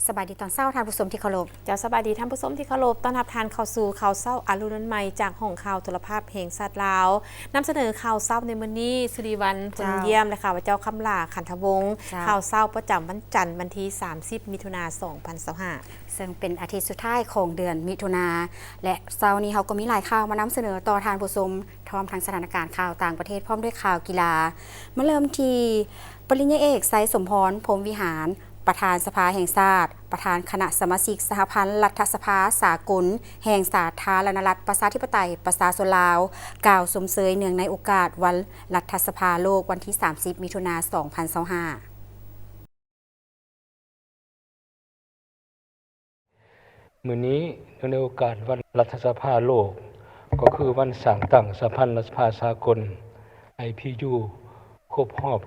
สบายดีตอนเช้าท่านผู้ชมที่เคารพเจ้าสบายดีท่านผู้ชมที่เคารพต้อนรับทานข่าวสู่ข่าวเช้าอารุณใหม่จากห้องข่าวโทรภาพแห่งชาติลาวนำเสนอข่าวเช้าในมื้อนี้สิริวัลย์ เยี่ยมและค่ะว่าเจ้าคำลาขันธวงศ์ข่าวเช้าประจำวันจันทร์วันที่30มิถุนายน2025ซึ่งเป็นอาทิตย์สุดท้ายของเดือนมิถุนาและเช้านี้เขาก็มีหลายข่าวมานำเสนอต่อทานผู้ชมพร้อมทั้งสถานการณ์ข่าวต่างประเทศพร้อมด้วยข่าวกีฬามาเริ่มที่ปริญญาเอกไซสมพรพรหมวิหารประธานสภาแห่งชาติประธานคณะสมาชิกสหพันธ์รัฐสภาสากลแห่งสาธารณรัฐประชาธิปไตยประชาชนลาวกล่าวสมเสยเนื่องในโอกาสวันรัฐสภาโลกวันที่30มิถุนายน2025มื้อนี้ในโอกาสวันรัฐสภาโลกก็คือวันสร้างตั้งสหพันธ์รัฐสภาสากล IPU ครบรอบ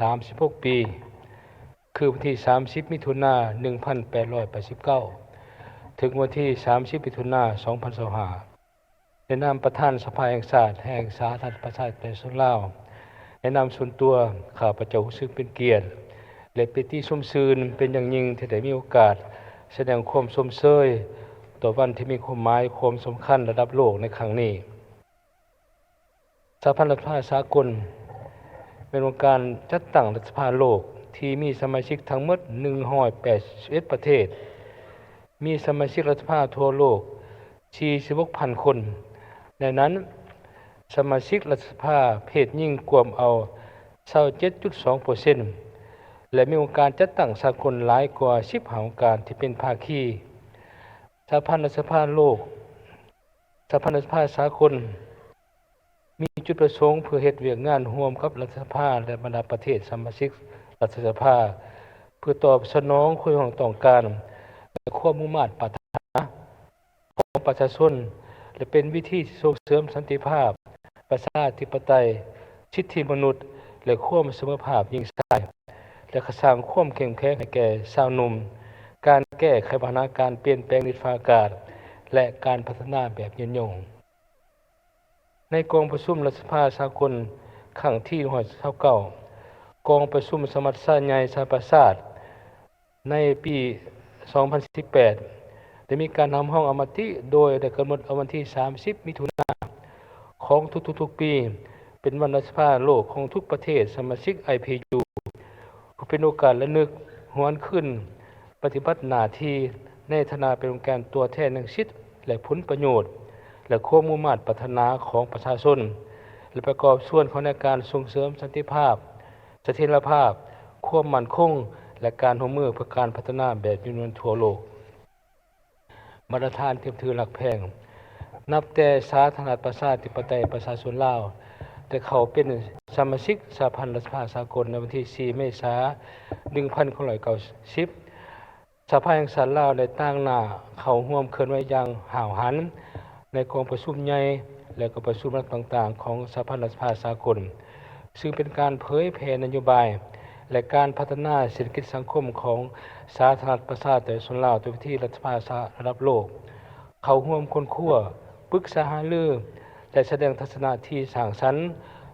136 ปีคือวันที่30มิถุนายน1889ถึงวันที่30มิถุนายน2025ในนามประธานสภาแห่งชาติแห่งสาธารณรัฐประชาธิปไตยลาวในนามส่วนตัวข้าพเจ้ารู้สึกเป็นเกียรติและเป็นที่สมชื่นเป็นอย่างยิ่งที่ได้มีโอกาสแสดงความสมเสยต่อวันที่มีความหมายความสำคัญระดับโลกในครั้งนี้สหพันธ์รัฐสภาสากลเป็นองค์การจัดตั้งรัฐสภาโลกที่มีสมาชิกทั้งหมด181ประเทศมีสมาชิกรัฐสภาทั่วโลก 46,000 คนในนั้นสมาชิกรัฐสภาเพศหญิงกวมเอา 27.2% และมีองค์การจัดตั้งสากลหลายกว่า10องค์การที่เป็นภาคีสหพันธ์รัฐสภาโลกสหพันธ์รัฐสภาสากลมีจุดประสงค์เพื่อเฮ็ดเวียกงานร่วมกับรัฐสภาและบรรดาประเทศสมาชิกรัฐสภาเพื่อตอบสนองความต้องการและความมุ่งมั่นปรารถนาของประชาชนและเป็นวิธีส่งเสริมสันติภาพประชาธิปไตยสิทธิมนุษย์และความเสมอภาคยิ่งใหญ่และสร้างความเข้มแข็งให้แก่ชาวหนุ่มการแก้ไขปัญหาการเปลี่ยนแปลงดินฟ้าอากาศและการพัฒนาแบบยืนยงในกองประชุมรัฐสภาสากลครั้งที่129กองประชุมสมัชชาใหญ่สหประชาชาติในปี2018ได้มีการทำห้องอมติโดยได้กำหนดเอาวันที่30มิถุนายนของทุกๆปีเป็นวันรัฐสภาโลกของทุกประเทศสมาชิก IPU เป็นโอกาสระลึกหวนขึ้นปฏิบัติหน้าที่ในฐานะเป็นองค์การตัวแทนแห่งสิทธิและผลประโยชน์และความมุ่งมั่นปรารถนาของประชาชนและประกอบส่วนของในการส่งเสริมสันติภาพเสถียรภาพความมั่นคงและการร่วมมือเพื่อการพัฒนาแบบยืนยงทั่วโลกมาตรฐานเทียมถือหลักแพงนับแต่สาธารณรัฐประชาธิปไตยประชาชนลาวแต่เขาเป็นสมาชิกสหพันธ์รัฐสภาสากลในวันที่4เมษายน1990สภาแห่งชาติลาวได้ตั้งหน้าเข้าร่วมเคลื่อนไหวอย่างห้าวหาญในกองประชุมใหญ่และก็ประชุมรัฐต่างๆของสหพันธ์รัฐสภาสากลซึ่งเป็นการเผยแผ่นโยบายและการพัฒนาเศรษฐกิจสังคมของสาธารณรัฐประชาธิปไตยส่วนลาวโดยที่รัฐสภาระดับโลกเข้าร่วมค้นคว้าปรึกษาหารือและแสดงทัศนะที่สร้างสรรค์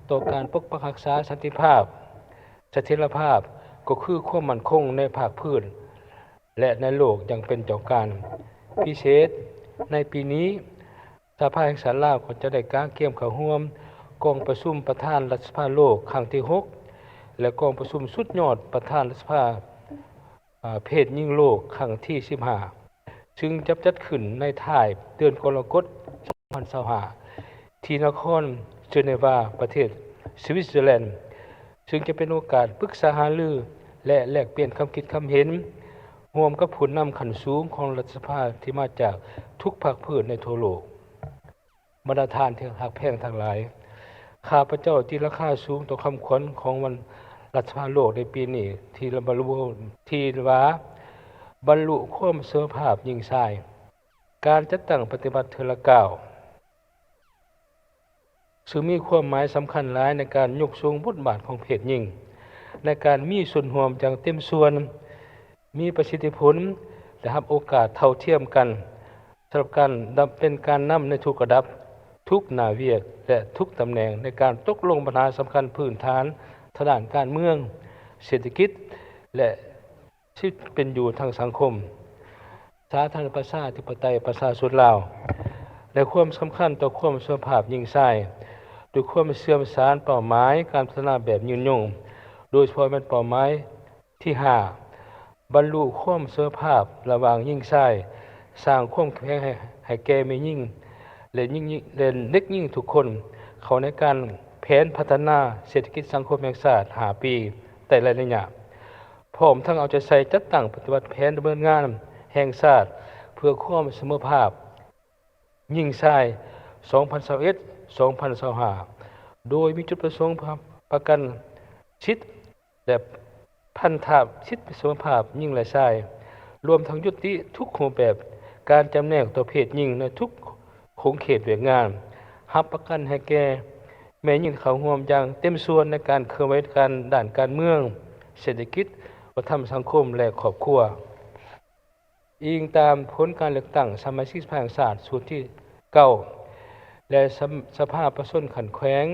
ต่อการปกปักรักษาสันติภาพเสถียรภาพก็คือความมั่นคงในภาคพื้นและในโลกอย่างเป็นเจ้าการพิเศษในปีนี้สภาแห่งชาติลาวก็จะได้กางเกี่ยมเข้าร่วมกองประชุมประธานรัฐสภาโลกครั้งที่6และกองประชุมสุดยอดประธานรัฐสภาเพศหญิงโลกครั้งที่15ซึ่งจะจัดขึ้นในท้ายเดือนกรกฎาคม2025ที่นครเจนีวาประเทศสวิตเซอร์แลนด์ซึ่งจะเป็นโอกาสปรึกษาหารือและแลกเปลี่ยนความคิดความเห็นร่วมกับผู้นำขั้นสูงของรัฐสภาที่มาจากทุกภาคพื้นในทั่วโลกบรรดาทานที่หักแพงทั้งหลายข้าพเจ้าที่ราคาสูงต่อคำขวัญของวันรัฐสภาโลกในปีนี้ที่บรรลุความเสมอภาคยิ่งใหญ่การจัดตั้งปฏิบัติเทอละก้าวซึ่งมีความหมายสำคัญหลายในการยกสูงบทบาทของเพศหญิงในการมีส่วนร่วมอย่างเต็มส่วนมีประสิทธิผลและรับโอกาสเท่าเทียมกันสำหรับการเป็นการนำในทุกระดับทุกหน้าเวียกและทุกตำแหน่งในการตกลงปัญหาสำคัญพื้นฐานทางด้านการเมืองเศรษฐกิจและ ชีวิตเป็นอยู่ทางสังคมสาธารณประชาธิปไตยประชาชนลาวและความสำคัญต่อความสุภาพยิ่งใส่ด้วยความเสื่อมสารเป้าหมายการพัฒนาแบบยืนยงโดยเฉพาะเป็นเป้าหมายที่5บรรลุความเสมอภาพระหว่างยิ่งใส่สร้างความแข็งให้แก่แม่ยิ่งและเด็กยิ่งทุกคนเข้าในการแผนพัฒนาเศรษฐกิจสังคมแห่งชาติ5 ปีแต่ละระยะพร้อมทั้งเอาใจใส่จัดตั้งปฏิบัติแผนดำเนินงานแห่งชาติเพื่อความเสมอภาพยิ่งใส่2021-2025โดยมีจุดประสงค์ประกันสิทธิและพันธะสิทธิเสมอภาพยิ่งและชายรวมทั้งยุติทุกรูปแบบการจำแนกต่อเพศหญิงในทุกขงเขตเวียกงานรับประกันให้แก่แม่หญิงเข้าร่วมอย่างเต็มส่วนในการเคลื่อนไหวการด้านการเมืองเศรษฐกิจวัฒนธรรมสังคมและครอบครัวอิงตามผลการเลือกตั้งสมาชิกสภาแห่งชาติสูตรที่9และสภาประชาชนขันแขวง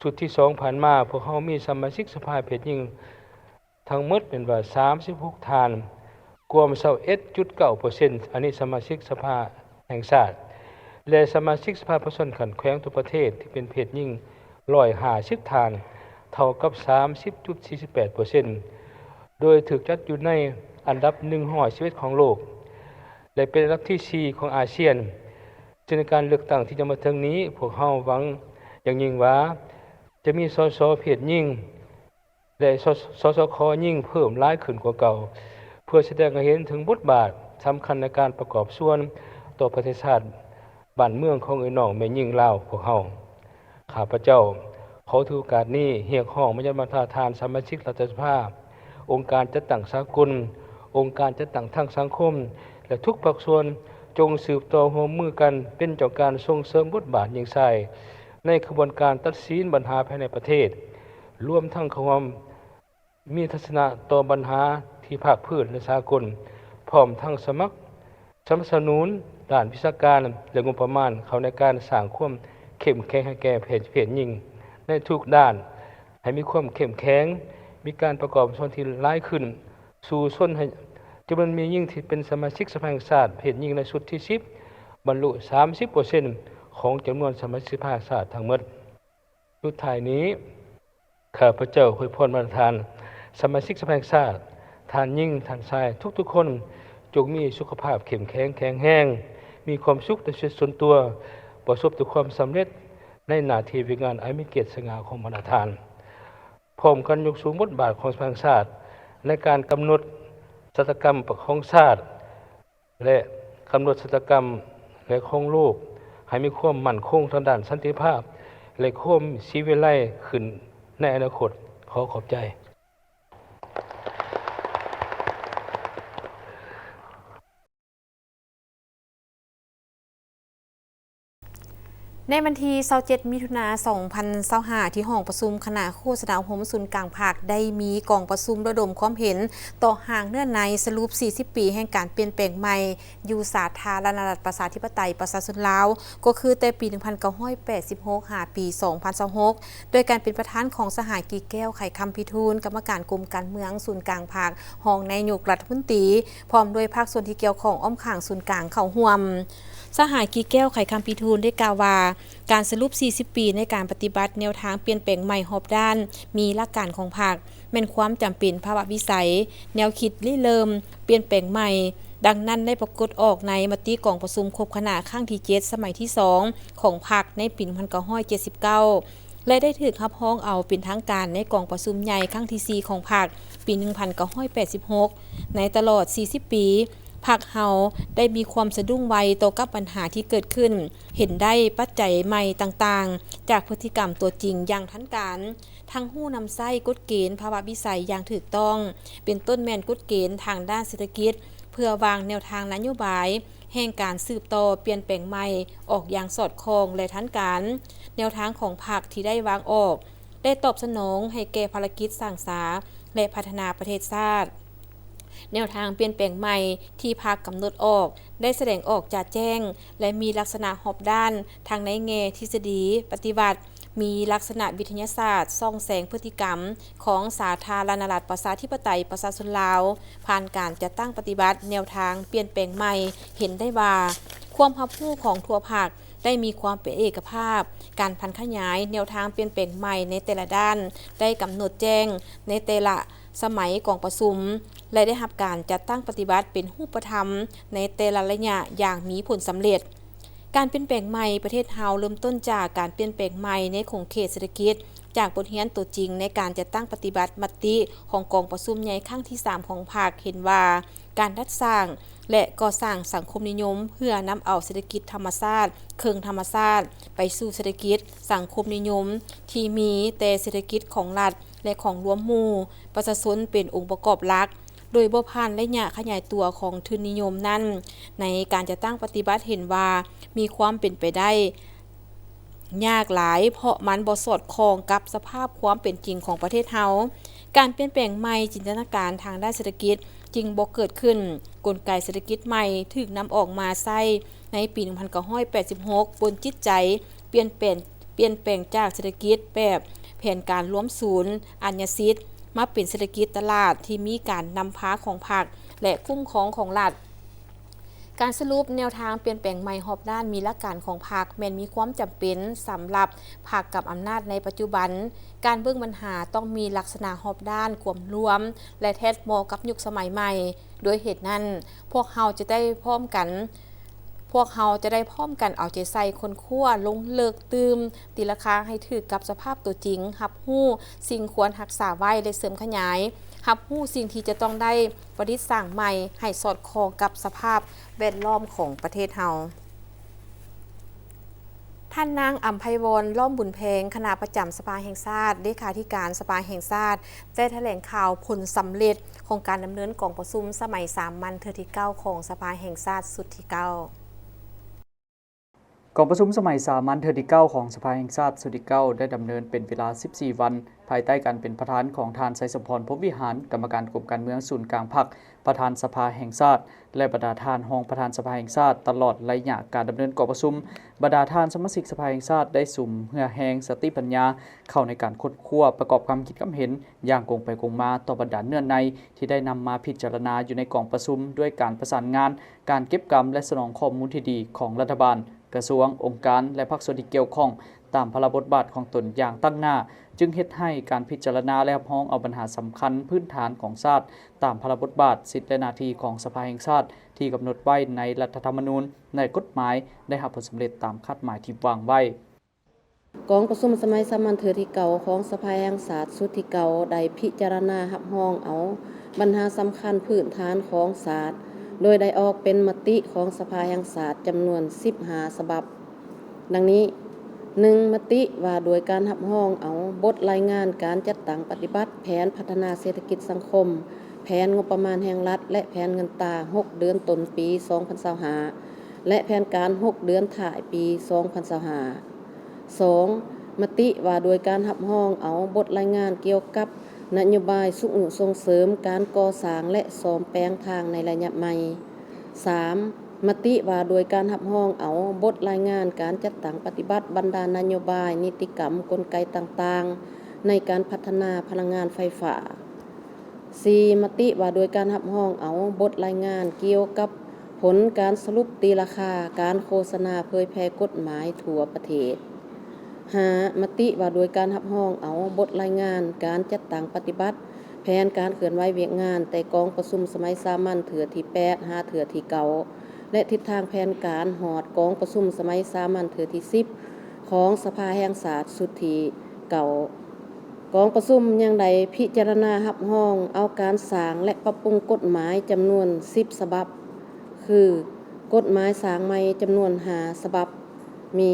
สูตรที่2ผ่านมาพวกเขามีสมาชิกสภาเพศหญิงทั้งหมดเป็นว่า36 ท่านกวม21.9%อันนี้สมาชิกสภาแห่งชาติและสมาชิกสภาประชาชนขันแขวงทุกประเทศที่เป็นเพศหญิง150 ท่านเท่ากับ 30.48% โดยถูกจัดอยู่ในอันดับ111ของโลกและเป็นอันดับที่4ของอาเซียนซึ่งในการเลือกตั้งที่จะมาถึงนี้พวกเราหวังอย่างยิ่งว่าจะมีสสเพศหญิงและสสคหญิงเพิ่มหลายขึ้นกว่าเก่าเพื่อแสดงให้เห็นถึงบทบาทสำคัญในการประกอบส่วนต่อประเทศชาติบ้านเมืองของน้องแม่หญิงลาวพวกเราข้าพเจ้าขอถือโอกาสนี้เรียกร้องมายังบรรดาทานสมาชิกรัฐสภาองค์การจัดตั้งสากลองค์การจัดตั้งทางสังคมและทุกภาคส่วนจงสืบต่อร่วมมือกันเป็นเจ้าการส่งเสริมบทบาทยิ่งใส่ในกระบวนการตัดสินปัญหาภายในประเทศรวมทั้งความมีทัศนะต่อปัญหาที่ภาคพื้นและสากลพร้อมทั้งสนับสนุนด้านวิชาการและงบประมาณเข้าในการสร้างความเข้มแข็งให้แก่เพศหญิงในทุกด้านให้มีความเข้มแข็งมีการประกอบส่วนที่หลายขึ้นสู่ส่วนให้จำนวนมียิ่งที่เป็นสมาชิกสภาแห่งชาติเพศหญิงในสุดที่10บรรลุ 30% ของจำนวนสมาชิกสภาแห่งชาติทั้งหมดสุดท้ายนี้ข้าพเจ้าอวยพรประธานสมาชิกสภาแห่งชาติท่านหญิงท่านชายทุกๆคนจงมีสุขภาพเข้มแข็งแข็งแรงมีความสุขในชีวิตส่วนตัวประสบแต่ความสำเร็จในหน้าที่การงานอันมีเกียรติสง่าของประธานพร้อมกันยกสูงบทบาทของสภาแห่งชาติในการกำหนดชะตากรรมของชาติและกำหนดชะตากรรมและของโลกให้มีความมั่นคงทางด้านสันติภาพและความชีวิไลขึ้นในอนาคตขอขอบใจ ในวันที่27 มิถุนายน 2025ที่ห้องประชุมคณะโฆษณาโฮมศูนย์กลางภาคได้มีกองประชุมระดมความเห็นต่อห่างเนื้อในสรุป 40 ปีแห่งการเปลี่ยนแปลงใหม่อยู่สาธารณรัฐประชาธิปไตยประชาชนลาวก็คือแต่ปี 1986 หาปี 2026 โดยการเป็นประธานของสหายกีแก้วไข่คำพิทูลกรรมการกรมการเมืองศูนย์กลางภาคห้องนายกรัฐมนตรีพร้อมด้วยภาคส่วนที่เกี่ยวข้องอ้อมข้างศูนย์กลางเข้าร่วมสหายกีแก้วไข่คำพิทูลได้กล่าวว่าการสรุป 40 ปีในการปฏิบัติแนวทางเปลี่ยนแปลงใหม่รอบด้านมีหลักการของภาคแม่นความจำเป็นภาวะวิสัยแนวคิดริเริ่มเปลี่ยนแปลงใหม่ดังนั้นได้ปรากฏออกในมติกองประชุมครบคณะครั้งที่ 7 สมัยที่ 2 ของภาคในปี 1979 และได้ถูกรับร้องเอาเป็นทางการในกองประชุมใหญ่ครั้งที่ 4 ของภาคปี 1986 ในตลอด 40 ปีภาคเฮาได้มีความสะดุ้งไวต่อกับปัญหาที่เกิดขึ้นเห็นได้ปัจจัยใหม่ต่างๆจากพฤติกรรมตัวจริงอย่างทันการทั้งหู้นำไส้กฎเกณฑ์ภาวะวิสัยอย่างถูกต้องเป็นต้นแม่นกฎเกณฑ์ทางด้านเศรษฐกิจเพื่อวางแนวทางนโยบายแห่งการสืบต่อเปลี่ยนแปลงใหม่ออกอย่างสอดคล้องและทันการแนวทางของภาคที่ได้วางออกได้ตอบสนองให้แก่ภารกิจสร้างสรรค์และพัฒนาประเทศชาติ แนวทางเปลี่ยนแปลงใหม่ที่ภาคกำหนดออกได้แสดงออกจากแจ้งและมีลักษณะหอบด้านทางในแง่ทฤษฎีปฏิบัติมีลักษณะวิทยาศาสตร์ส่องแสงพฤติกรรมของสาธารณรัฐประชาธิปไตยประชาชนลาวผ่านการจัดตั้งปฏิบัติแนวทางเปลี่ยนแปลงใหม่เห็นได้ว่าความรับรู้ของทั่วภาคได้มีความเป็นเอกภาพการพันขยายแนวทางเปลี่ยนแปลงใหม่ในแต่ละด้านได้กำหนดแจ้งในแต่ละสมัยกองประชุมและได้รับการจัดตั้งปฏิบัติเป็นรูปธรรมในแต่ละระยะอย่างมีผลสำเร็จการเปลี่ยนแปลงใหม่ประเทศเฮาเริ่มต้นจากการเปลี่ยนแปลงใหม่ในขงเขตเศรษฐกิจจากบทเรียนตัวจริงในการจัดตั้งปฏิบัติมติของกองประชุมใหญ่ครั้งที่3ของภาคเห็นว่าการรัฐสร้างและก่อสร้างสังคมนิยมเพื่อนำเอาเศรษฐกิจธรรมชาติเคิงธรรมชาติไปสู่เศรษฐกิจสังคมนิยมที่มีแต่เศรษฐกิจของรัฐและของรวมหมู่ประชาชนเป็นองค์ประกอบหลักโดยบ่ผ่านระยะขยายตัวของทุนนิยมนั้นในการจะตั้งปฏิบัติเห็นว่ามีความเป็นไปได้ยากหลายเพราะมันบ่สอดคล้องกับสภาพความเป็นจริงของประเทศเฮาการเปลี่ยนแปลงใหม่จินตนาการทางด้านเศรษฐกิจจึงบ่เกิดขึ้นกลไกเศรษฐกิจใหม่ถูกนำออกมาใช้ในปี 1986 บนจิตใจเปลี่ยนแปลงจากเศรษฐกิจแบบแผนการรวมศูนย์อัญญสิทธิ์มาเป็นเศรษฐกิจตลาดที่มีการนำพาของภาคและคุ้มครองของรัฐการสรุปแนวทางเปลี่ยนแปลงใหม่รอบด้านมีหลักการของภาคแม้นมีความจำเป็นสำหรับภาคกับอำนาจในปัจจุบันการเบิ่งปัญหาต้องมีลักษณะรอบด้านควบรวมและแท้เหมาะกับยุคสมัยใหม่โดยเหตุนั้นพวกเราจะได้พร้อมกันเอาใจใส่คนคั่วลงเลิกตื่มตีราคาให้ถือกับสภาพตัวจริงรับรู้สิ่งควรรักษาไว้และเสริมขยายรับรู้สิ่งที่จะต้องได้ประดิษฐ์สร้างใหม่ให้สอดคล้องกับสภาพแวดล้อมของประเทศเฮาท่านนางอัมไพวรล้อมบุญแพงคณะประจำสภาแห่งชาติเลขาธิการสภาแห่งชาติได้แถลงข่าวผลสำเร็จของการดำเนินกองประชุมสมัย3มันเทื่อที่9ของสภาแห่งชาติสุดที่9กองประชุมสมัยสามัญเทื่อที่9ของสภาแห่งชาติสุดที่9ได้ดำเนินเป็นเวลา14วันภายใต้การเป็นประธานของทานไสสมพรพรหมวิหารกรรมการกรมการเมืองศูนย์กลางพรรคประธานสภาแห่งชาติและบรรดาท่านรองประธานสภาแห่งชาติตลอดระยะการดำเนินกองประชุมบรรดาท่านสมาชิกสภาแห่งชาติได้สุ่มเหื่อแหงสติปัญญาเข้าในการค้นคว้าประกอบความคิดความเห็นอย่างกงไปกงมาต่อบรรดาเนื้อในที่ได้นำมาพิจารณาอยู่ในกองประชุมด้วยการประสานงานการเก็บกำและสนองข้อมูลที่ดีของรัฐบาลกระทรวงองค์การและภาคส่วนที่เกี่ยวข้องตามพระบทบาทของตนอย่างตั้งหน้าจึงเฮ็ดให้การพิจารณาและรับรองเอาปัญหาสำคัญพื้นฐานของชาติตามพระบทบาทสิทธิและหน้าที่ของสภาแห่งชาติที่กำหนดไว้ในรัฐธรรมนูญในกฎหมายได้รับผลสำเร็จตามคาดหมายที่วางไว้กองประชุมสมัยสามัญเทื่อที่9ของสภาแห่งชาติสุดที่9ได้พิจารณารับรองเอาปัญหาสำคัญพื้นฐานของชาติโดยได้ออกเป็นมติของสภาแห่งชาติจำนวน15ฉบับดังนี้ 1. มติว่าโดยการรับรองเอาบทรายงานการจัดตั้งปฏิบัติแผนพัฒนาเศรษฐกิจสังคมแผนงบประมาณแห่งรัฐและแผนเงินตรา6 เดือนต้นปี 2025และแผนการ6 เดือนท้ายปี 2025 2. มติว่าโดยการรับรองเอาบทรายงานเกี่ยวกับนโยบายส่งเสริมการก่อสร้างและซ่อมแปลงทางในระยะใหม่ 3. มติว่าโดยการรับรองเอาบทรายงานการจัดตั้งปฏิบัติบรรดานโยบายนิติกรรมกลไกต่างๆในการพัฒนาพลังงานไฟฟ้า 4. มติว่าโดยการรับรองเอาบทรายงานเกี่ยวกับผลการสรุปตีราคาการโฆษณาเผยแพร่กฎหมายทั่วประเทศ 5. มติว่าโดยการรับรองเอาบทรายงานการจัดตั้งปฏิบัติแผนการเคลื่อนไหวเวียกงานแต่กองประชุมสมัยสามัญเทื่อที่8 5 เทื่อที่9และทิศทางแผนการหอดกองประชุมสมัยสามัญเทื่อที่10ของสภาแห่งชาติสุดที่9กองประชุมยังได้พิจารณารับรองเอาการสร้างและปรับปรุงกฎหมายจำนวน10ฉบับคือกฎหมายสร้างใหม่จำนวน5ฉบับมี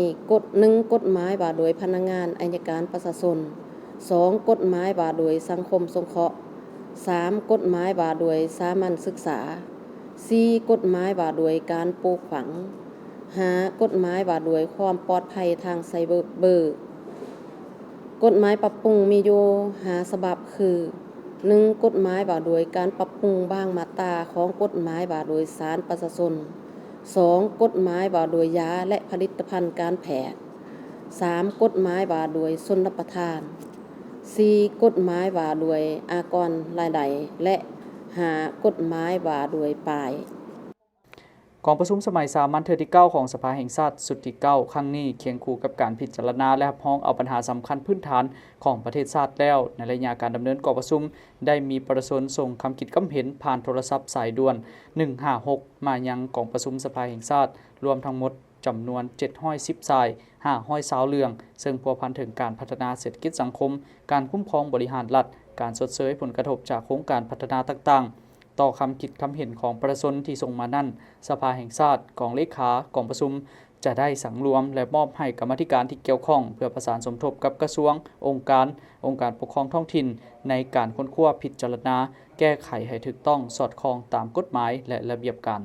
กฎหมายว่าโดยพนักงานอัยการประชาชน 2. กฎหมายว่าโดยสังคมสงเคราะห์ 3. กฎหมายว่าโดยสามัญศึกษา 4. กฎหมายว่าโดยการปลูกฝัง 5. กฎหมายว่าโดยความปลอดภัยทางไซเบอร์กฎหมายปรับปรุงมีอยู่5ฉบับคือ 1. กฎหมายว่าโดยการปรับปรุงบางมาตราของกฎหมายว่าโดยศาลประชาชน 2. กฎหมายว่าโดยยาและผลิตภัณฑ์การแพทย์ 3. กฎหมายว่าโดยชนประทาน 4. กฎหมายว่าโดยอากรรายได้และ 5. กฎหมายว่าโดยป้ายกองประชุมสมัยสามัญเทื่อที่9ของสภาแห่งชาติสุดที่9ครั้งนี้เคียงคู่กับการพิจารณาและรับรองเอาปัญหาสำคัญพื้นฐานของประเทศชาติแล้วในระยะการดำเนินกองประชุมได้มีประชาชนส่งคำคิดความเห็นผ่านโทรศัพท์สายด่วน156มายังกองประชุมสภาแห่งชาติรวมทั้งหมดจำนวน710สาย520เรื่องซึ่งพัวพันถึงการพัฒนาเศรษฐกิจสังคมการคุ้มครองบริหารรัฐการชดเชยผลกระทบจากโครงการพัฒนาต่างๆต่อคำคิดคำเห็นของประชาชนที่ส่งมานั้นสภาแห่งชาติกองเลขากองประชุมจะได้สังรวมและมอบให้กรรมาธิการที่เกี่ยวข้องเพื่อประสานสมทบกับกระทรวงองค์การปกครองท้องถิ่นในการค้นคว้าพิจารณาแก้ไขให้ถูกต้องสอดคล้องตามกฎหมายและระเบียบการ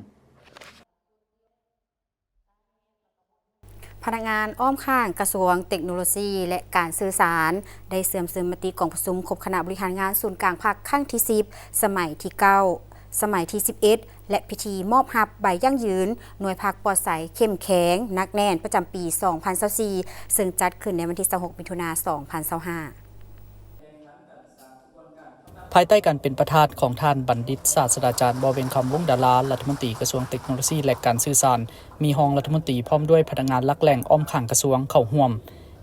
พนักงานอ้อมข้างกระทรวงเทคโนโลยีและการสื่อสารได้เสื่อมซึมมติกองประชุมครบคณะบริหารงานศูนย์กลางภาคครั้งที่10สมัยที่9สมัยที่11และพิธีมอบรับใบยั่งยืนหน่วยพักปลอดภัยเข้มแข็งนักแน่นประจำปี 2024ซึ่งจัดขึ้นในวันที่26มิถุนายน 2025ภายใต้การเป็นประธานของท่านบัณฑิตศาสตราจารย์บเวนคำวงศ์ดารารัฐมนตรีกระทรวงเทคโนโลยีและการสื่อสารมีรองรัฐมนตรีพร้อมด้วยพนักงานหลักแหล่งอ้อมข้างกระทรวงเข้าร่วม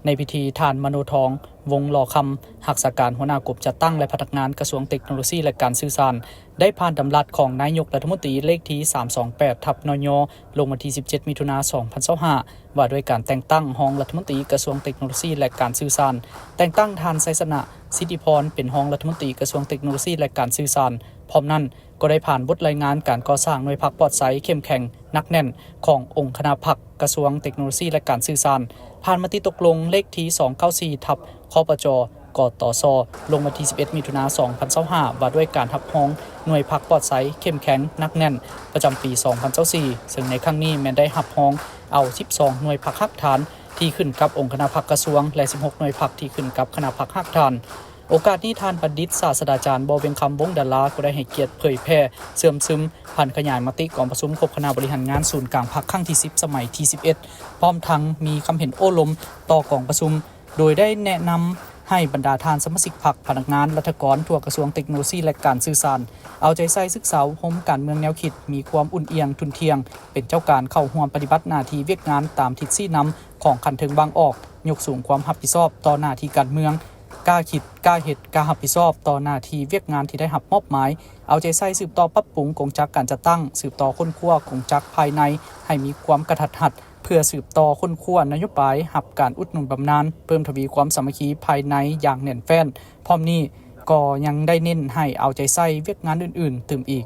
ในพิธีท่านมโนทองวงหล่อคำหักษาการหัวหน้ากลุ่มจัดตั้งและพนักงานกระทรวงเทคโนโลยีและการสื่อสารได้ผ่านดำรัสของนายกรัฐมนตรีเลขที่328/นยลงวันที่17มิถุนายน2025ว่าด้วยการแต่งตั้งรองรัฐมนตรีกระทรวงเทคโนโลยีและการสื่อสารแต่งตั้งท่านไสสนะสิทธิพรเป็นรองรัฐมนตรีกระทรวงเทคโนโลยีและการสื่อสารพร้อมนั้นก็ได้ผ่านบทรายงานการก่อสร้างหน่วยพักปลอดภัยเข้มแข็งนักแน่นขององค์คณะพรรคกระทรวงเทคโนโลยีและการสื่อสารผ่านมติตกลงเลขที่294/คปจ.กตส.ลงวันที่11มิถุนายน2025ว่าด้วยการรับรองหน่วยพักปลอดภัยเข้มแข็งนักแน่นประจำปี2024ซึ่งในครั้งนี้แม้ได้รับรองเอา12หน่วยพักหักฐานที่ขึ้นกับองค์คณะพรรคกระทรวงและ16หน่วยพักที่ขึ้นกับคณะพรรคหักฐานโอกาสนี้ท่านบัณฑิตศาสตราจารย์บเวนคำวงศ์ดาราก็ได้ให้เกียรติเผยแพร่เสื่อมซึมผ่านขยายมติกองประชุมครบคณะบริหารงานศูนย์กลางพรรคครั้งที่10สมัยที่11พร้อมทั้งมีคำเห็นโอ้ล้มต่อกองประชุมโดยได้แนะนำให้บรรดาท่านสมาชิกพรรคพนักงานรัฐกรทั่วกระทรวงเทคโนโลยีและการสื่อสารเอาใจใส่ศึกษาโฮมการเมืองแนวคิดมีความอุ่นเอียงทุนเทียงเป็นเจ้าการเข้าร่วมปฏิบัติหน้าที่เวียกงานตามทิศชี้นำของขันถึงบางออกยกสูงความรับผิดชอบต่อหน้าที่การเมืองกล้าคิดกล้าเฮ็ดกล้ารับผิดชอบต่อหน้าที่เวียกงานที่ได้รับมอบหมายเอาใจใส่สืบต่อปรับปรุงกงจักการจัดตั้งสืบต่อค้นคว้ากงจักภายในให้มีความกระทัดรัดเพื่อสืบต่อค้นคว้านโยบายรับการอุดหนุนบำนาญเพิ่มทวีความสามัคคีภายในอย่างแน่นแฟ้นพร้อมนี้ก็ยังได้เน้นให้เอาใจใส่เวียกงานอื่นๆเติมอีก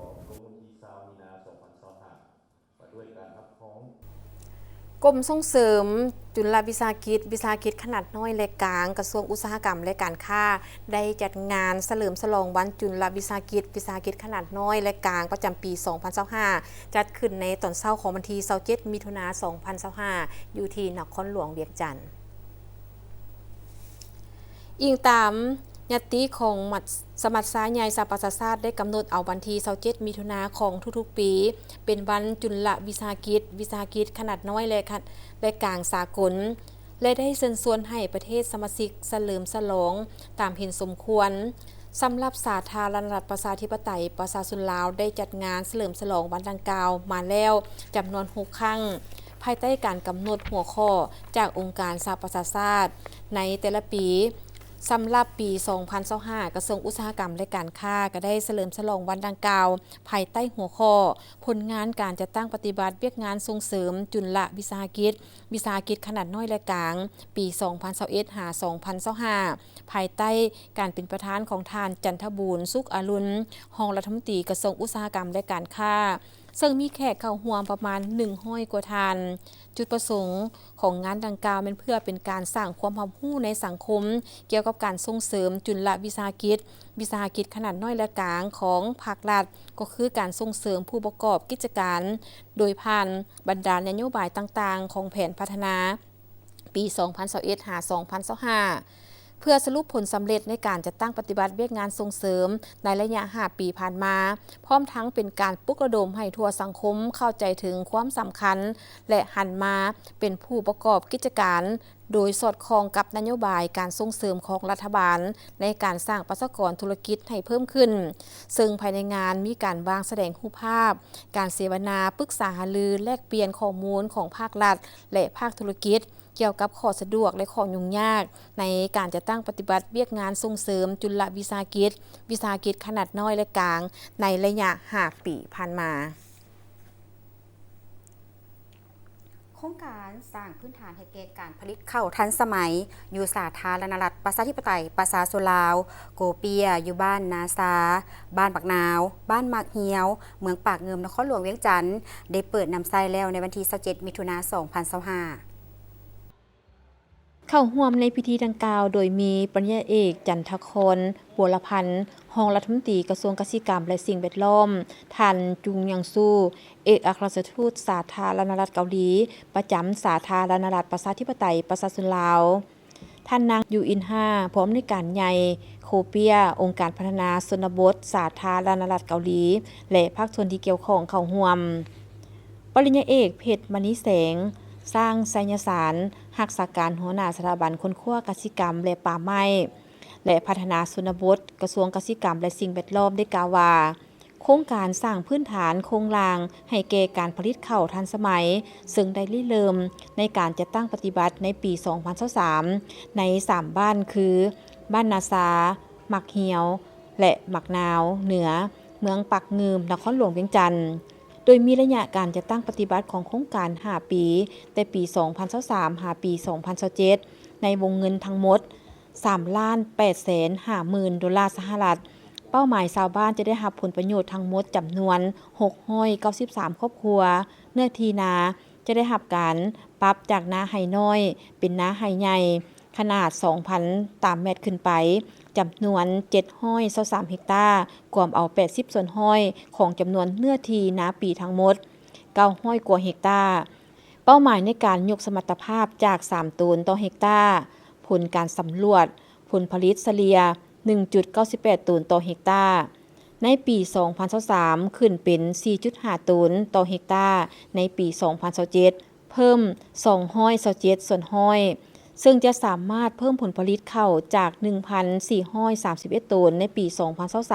กรมส่งเสริมจุลวิสาหกิจขนาดน้อยและกลางกระทรวงอุตสาหกรรมและการค้าได้จัดงานเฉลิมฉลองวันจุลวิสาหกิจขนาดน้อยและกลางประจำปี 2025จัดขึ้นในตอนเช้าของวันที่27มิถุนายน 2025อยู่ที่นครหลวงเวียงจันทน์อิงตามยติของสมัชชาใหญ่สหประชาชาติได้กำหนดเอาวันที่27มิถุนายนของทุกๆปีเป็นวันจุลวิสาหกิจขนาดน้อยและกลางสากลและได้เชิญชวนให้ประเทศสมาชิกเฉลิมฉลองตามเห็นสมควรสำหรับสาธารณรัฐประชาธิปไตยประชาชนลาวได้จัดงานเฉลิมฉลองวันดังกล่าวมาแล้วจำนวน6ครั้งภายใต้การกำหนดหัวข้อจากองค์การสหประชาชาติในแต่ละปีสำหรับปี 2025 กระทรวงอุตสาหกรรมและการค้าก็ได้เฉลิมฉลองวันดังกล่าวภายใต้หัวข้อผลงานการจัดตั้งปฏิบัติเวียกงานส่งเสริมจุลวิสาหกิจขนาดน้อยและกลางปี 2021-2025 ภายใต้การเป็นประธานของท่านจันทบูรณ์สุขอรุณรองรัฐมนตรีกระทรวงอุตสาหกรรมและการค้าซึ่งมีแขกเข้าร่วมประมาณ100 กว่าท่านจุดประสงค์ของงานดังกล่าวเป็นเพื่อเป็นการสร้างความรู้ในสังคมเกี่ยวกับการส่งเสริมจุลวิสาหกิจขนาดน้อยและกลางของภาครัฐก็คือการส่งเสริมผู้ประกอบกิจการโดยผ่านบรรดานโยบายต่างๆของแผนพัฒนาปี 2021-2025 เพื่อสรุปผลสำเร็จในการจัดตั้งปฏิบัติเวียกงานส่งเสริมในระยะ5 ปีผ่านมาพร้อมทั้งเป็นการปลุกระดมให้ทั่วสังคมเข้าใจถึงความสำคัญและหันมาเป็นผู้ประกอบกิจการโดยสอดคล้องกับนโยบายการส่งเสริมของรัฐบาลในการสร้างประชากรธุรกิจให้เพิ่มขึ้นซึ่งภายในงานมีการวางแสดงรูปภาพการเสวนาปรึกษาหารือแลกเปลี่ยนข้อมูลของภาครัฐและภาคธุรกิจเกี่ยวกับข้อสะดวกและข้อยุ่งยากในการจะตั้งปฏิบัติเวียกงานส่งเสริมจุลวิสาหกิจขนาดน้อยและกลางในระยะ5 ปีผ่านมาโครงการสร้างพื้นฐานให้แก่การผลิตข้าวทันสมัยอยู่สาธารณรัฐประชาธิปไตยประชาชนลาวโกเปียอยู่บ้านนาซาบ้านปักนาวบ้านมักเหียวเมืองปากเงิมนครหลวงเวียงจันทน์ได้เปิดนำไส้แล้วในวันที่27 มิถุนายน 2025เข้าร่วมในพิธีดังกล่าวโดยมีปริญญาเอกจันทครบัวละพันธ์รองรัฐมนตรีกระทรวงเกษตรกรรมและสิ่งแวดล้อมท่านจุงยังซูเอกอัครราชทูตสาธารณรัฐเกาหลีประจำสาธารณรัฐประชาธิปไตยประชาชนลาวท่านนางยูอินฮาพร้อมในการใหญ่โคเปียองค์การพัฒนาชนบทสาธารณรัฐเกาหลีและภาคส่วนที่เกี่ยวข้องเข้าร่วมปริญญาเอกเพชรมณีแสงสร้างไสยสารรักษาการหัวหน้าสถาบันค้นคว้ากสิกรรมและป่าไม้และพัฒนาชนบทกระทรวงเกษตรกรรมและสิ่งแวดล้อมได้กล่าวว่าโครงการสร้างพื้นฐานโครงรางให้แก่การผลิตข้าวทันสมัยซึ่งได้ริเริ่มในการจัดตั้งปฏิบัติในปี 2023 ใน 3 บ้านคือบ้านนาซาหมักเหียวและหมักนาวเหนือเมืองปักเงิมนครหลวงเวียงจันทน์โดยมีระยะการจัดตั้งปฏิบัติของโครงการ 5 ปีแต่ปี 2023 หาปี 2027 ในวงเงินทั้งหมด $3,850,000 เป้าหมายชาวบ้านจะได้รับผลประโยชน์ทั้งหมดจำนวน693 ครอบครัวเนื้อที่นาจะได้รับการปรับจากนาไห่น้อยเป็นนาไห่ใหญ่ขนาด 2,000 ตามเมตรขึ้นไปจำนวน723 เฮกตาร์รวมเอา80 ส่วนห้อยของจำนวนเนื้อที่นาปีทั้งหมด900 กว่าเฮกตาร์เป้าหมายในการยกสมรรถภาพจาก3 ตันต่อเฮกตาร์ผลการสำรวจผลผลิตเฉลี่ย 1.98 ตันต่อเฮกตาร์ในปี 2023 ขึ้นเป็น 4.5 ตันต่อเฮกตาร์ในปี 2027 เพิ่ม227 ส่วนห้อยซึ่งจะสามารถเพิ่มผลผลิตข้าวจาก 1,431 ตันในปี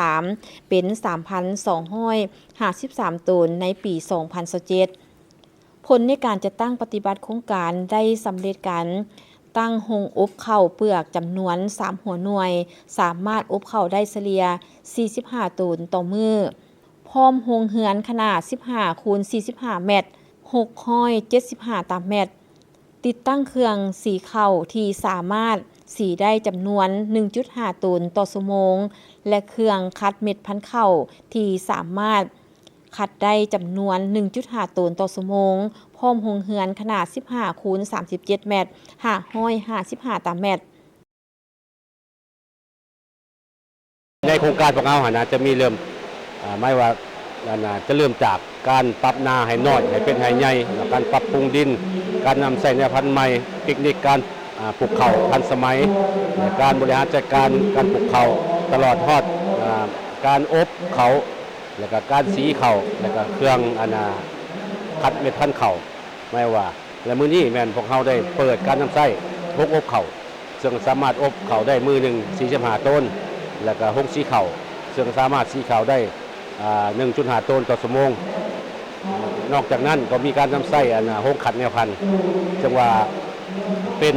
2023 เป็น 3,253 ตันในปี 2027 ผลในการจะตั้งปฏิบัติโครงการได้สำเร็จกันตั้งโรงอบข้าวเปลือกจำนวน3หัวหน่วยสามารถอบข้าวได้เฉลี่ย45 ตันต่อมื้อพร้อมโรงเรือนขนาด15 คูณ 45 เมตร675 ตามเมตรติดตั้งเครื่องสีข้าวที่สามารถสีได้จำนวน 1.5 ตันต่อชั่วโมงและเครื่องคัดเม็ดพันธุ์ข้าวที่สามารถคัดได้จำนวน 1.5 ตันต่อชั่วโมงพร้อมโรงเรือนขนาด15 คูณ 37 เมตร555 ตามเมตรในโครงการของเราจะมีเริ่มไม่ว่าจะเริ่มจากการปรับนาให้น้อยให้เป็นให้ใหญ่การปรับปรุงดินการนำใส่แนวพันธุ์ใหม่เทคนิคการปลูกข้าวทันสมัยการบริหารจัดการการปลูกข้าวตลอดทอดการอบข้าวแล้วก็การสีข้าวแล้วก็เครื่องคัดเม็ดพันธุ์ข้าวไม่ว่าและมื้อนี้แม่นพวกเราได้เปิดการนำใส่พกอบข้าวซึ่งสามารถอบข้าวได้มือหนึ่ง45 ต้นแล้วก็หงสีข้าวซึ่งสามารถสีข้าวได้1.5 ตันต่อชั่วโมงนอกจากนั้นก็มีการนำใส่โฮงขัดแนวพันธุ์จังว่าเป็น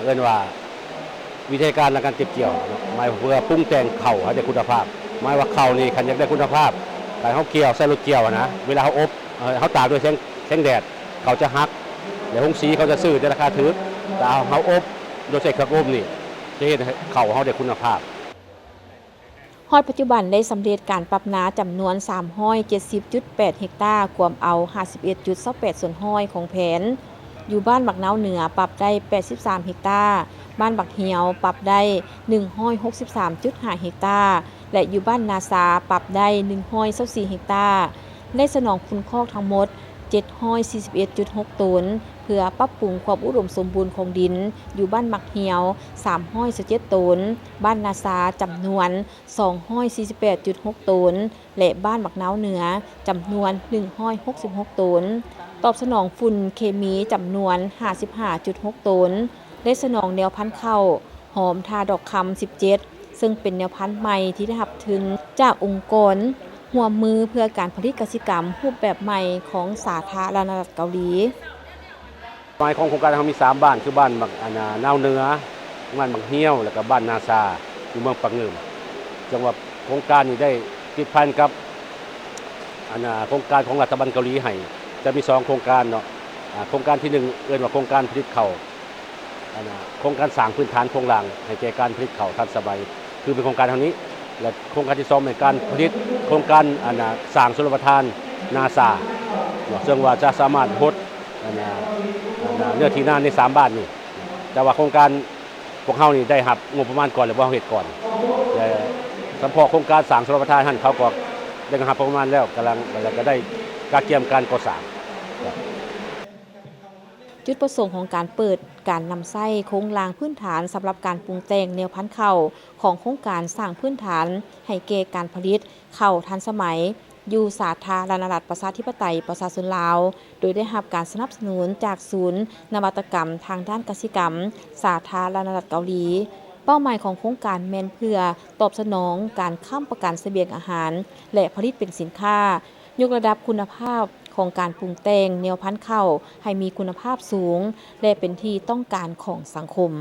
เรียกว่าวิธีการในการเก็บเกี่ยวหมายเพื่อปรุงแต่งข้าวให้ได้คุณภาพหมายว่าข้าวนี่คันอยากได้คุณภาพการเขาเกี่ยวใส่รถเกี่ยวนะเวลาเขาอบเขาตากด้วยแสงแดดเขาจะฮักเดี๋ยวหงสีเขาจะซื้อในราคาถูกแต่เขาอบโดยใช้เครื่องอบนี่จะเห็นข้าวเขาได้คุณภาพฮอดปัจจุบันได้สำเร็จการปรับนาจำนวน 370.8 เฮกตาร์รวมเอา 51.28 ส่วนห้อยของแผนอยู่บ้านบักนาวเหนือปรับได้ 83 เฮกตาร์บ้านบักเหียวปรับได้ 163.5 เฮกตาร์และอยู่บ้านนาซาปรับได้ 124 เฮกตาร์ได้สนองคุณคอกทั้งหมด 741.6 ตัน พื่อปรับปรุงความอุดมสมบูรณ์ของดินอยู่บ้านมักเหี่ยว317ตนบ้านนาซาจำนวน248.6ตนและบ้านมักนาวเหนือจำนวน166ตนตอบสนองฝุ่นเคมีจำนวน55.6ตนและสนองแนวพันธุ์ข้าวหอมทาดอกคำ17ซึ่งเป็นแนวพันธุ์ใหม่ที่ได้รับทุนจากองค์กรร่วมมือเพื่อการผลิตกสิกรรมรูปแบบใหม่ของสาธารณรัฐเกาหลีหมายของโครงการเรามี3บ้านคือบ้านนาวเหนือบ้านบักเหี่ยวแล้วก็บ้านนาซาอยู่เมืองปักเงิมจังหวัดโครงการนี้ได้ติดพันกับโครงการของรัฐบาลเกาหลีให้จะมี2โครงการเนาะโครงการที่1เอิ้นว่าโครงการผลิตข้าวโครงการสร้างพื้นฐานโครงหลังให้แก่การผลิตข้าวทันสมัยคือเป็นโครงการเท่านี้และโครงการที่2เป็นการผลิตโครงการสร้างชลประทานนาซาซึ่งว่าจะสามารถฮดเนื้อที่นาใน3บ้านนี่แต่ว่าโครงการพวกเฮานี่ได้รับงบประมาณก่อนหรือว่าเฮ็ดก่อนแต่สำหรับโครงการสร้างชลประทานท่านเขาก็ได้รับประมาณแล้วกำลังก็ได้การเตรียมการก่อสร้างจุดประสงค์ของการเปิดการนำไส้โครงรางพื้นฐานสำหรับการปรุงแต่งแนวพันธุ์ข้าวของโครงการสร้างพื้นฐานให้แก่การผลิตข้าวทันสมัยอยู่สาธารณรัฐประชาธิปไตยประชาชนลาวโดยได้รับการสนับสนุนจากศูนย์นวัตกรรมทางด้านกสิกรรมสาธารณรัฐเกาหลีเป้าหมายของโครงการแม่นเพื่อตอบสนองการค้ำประกันเสบียงอาหารและผลิตเป็นสินค้ายกระดับคุณภาพของการปรุงแต่งแนวพันธุ์ข้าวให้มีคุณภาพสูงและเป็นที่ต้องการของสังคม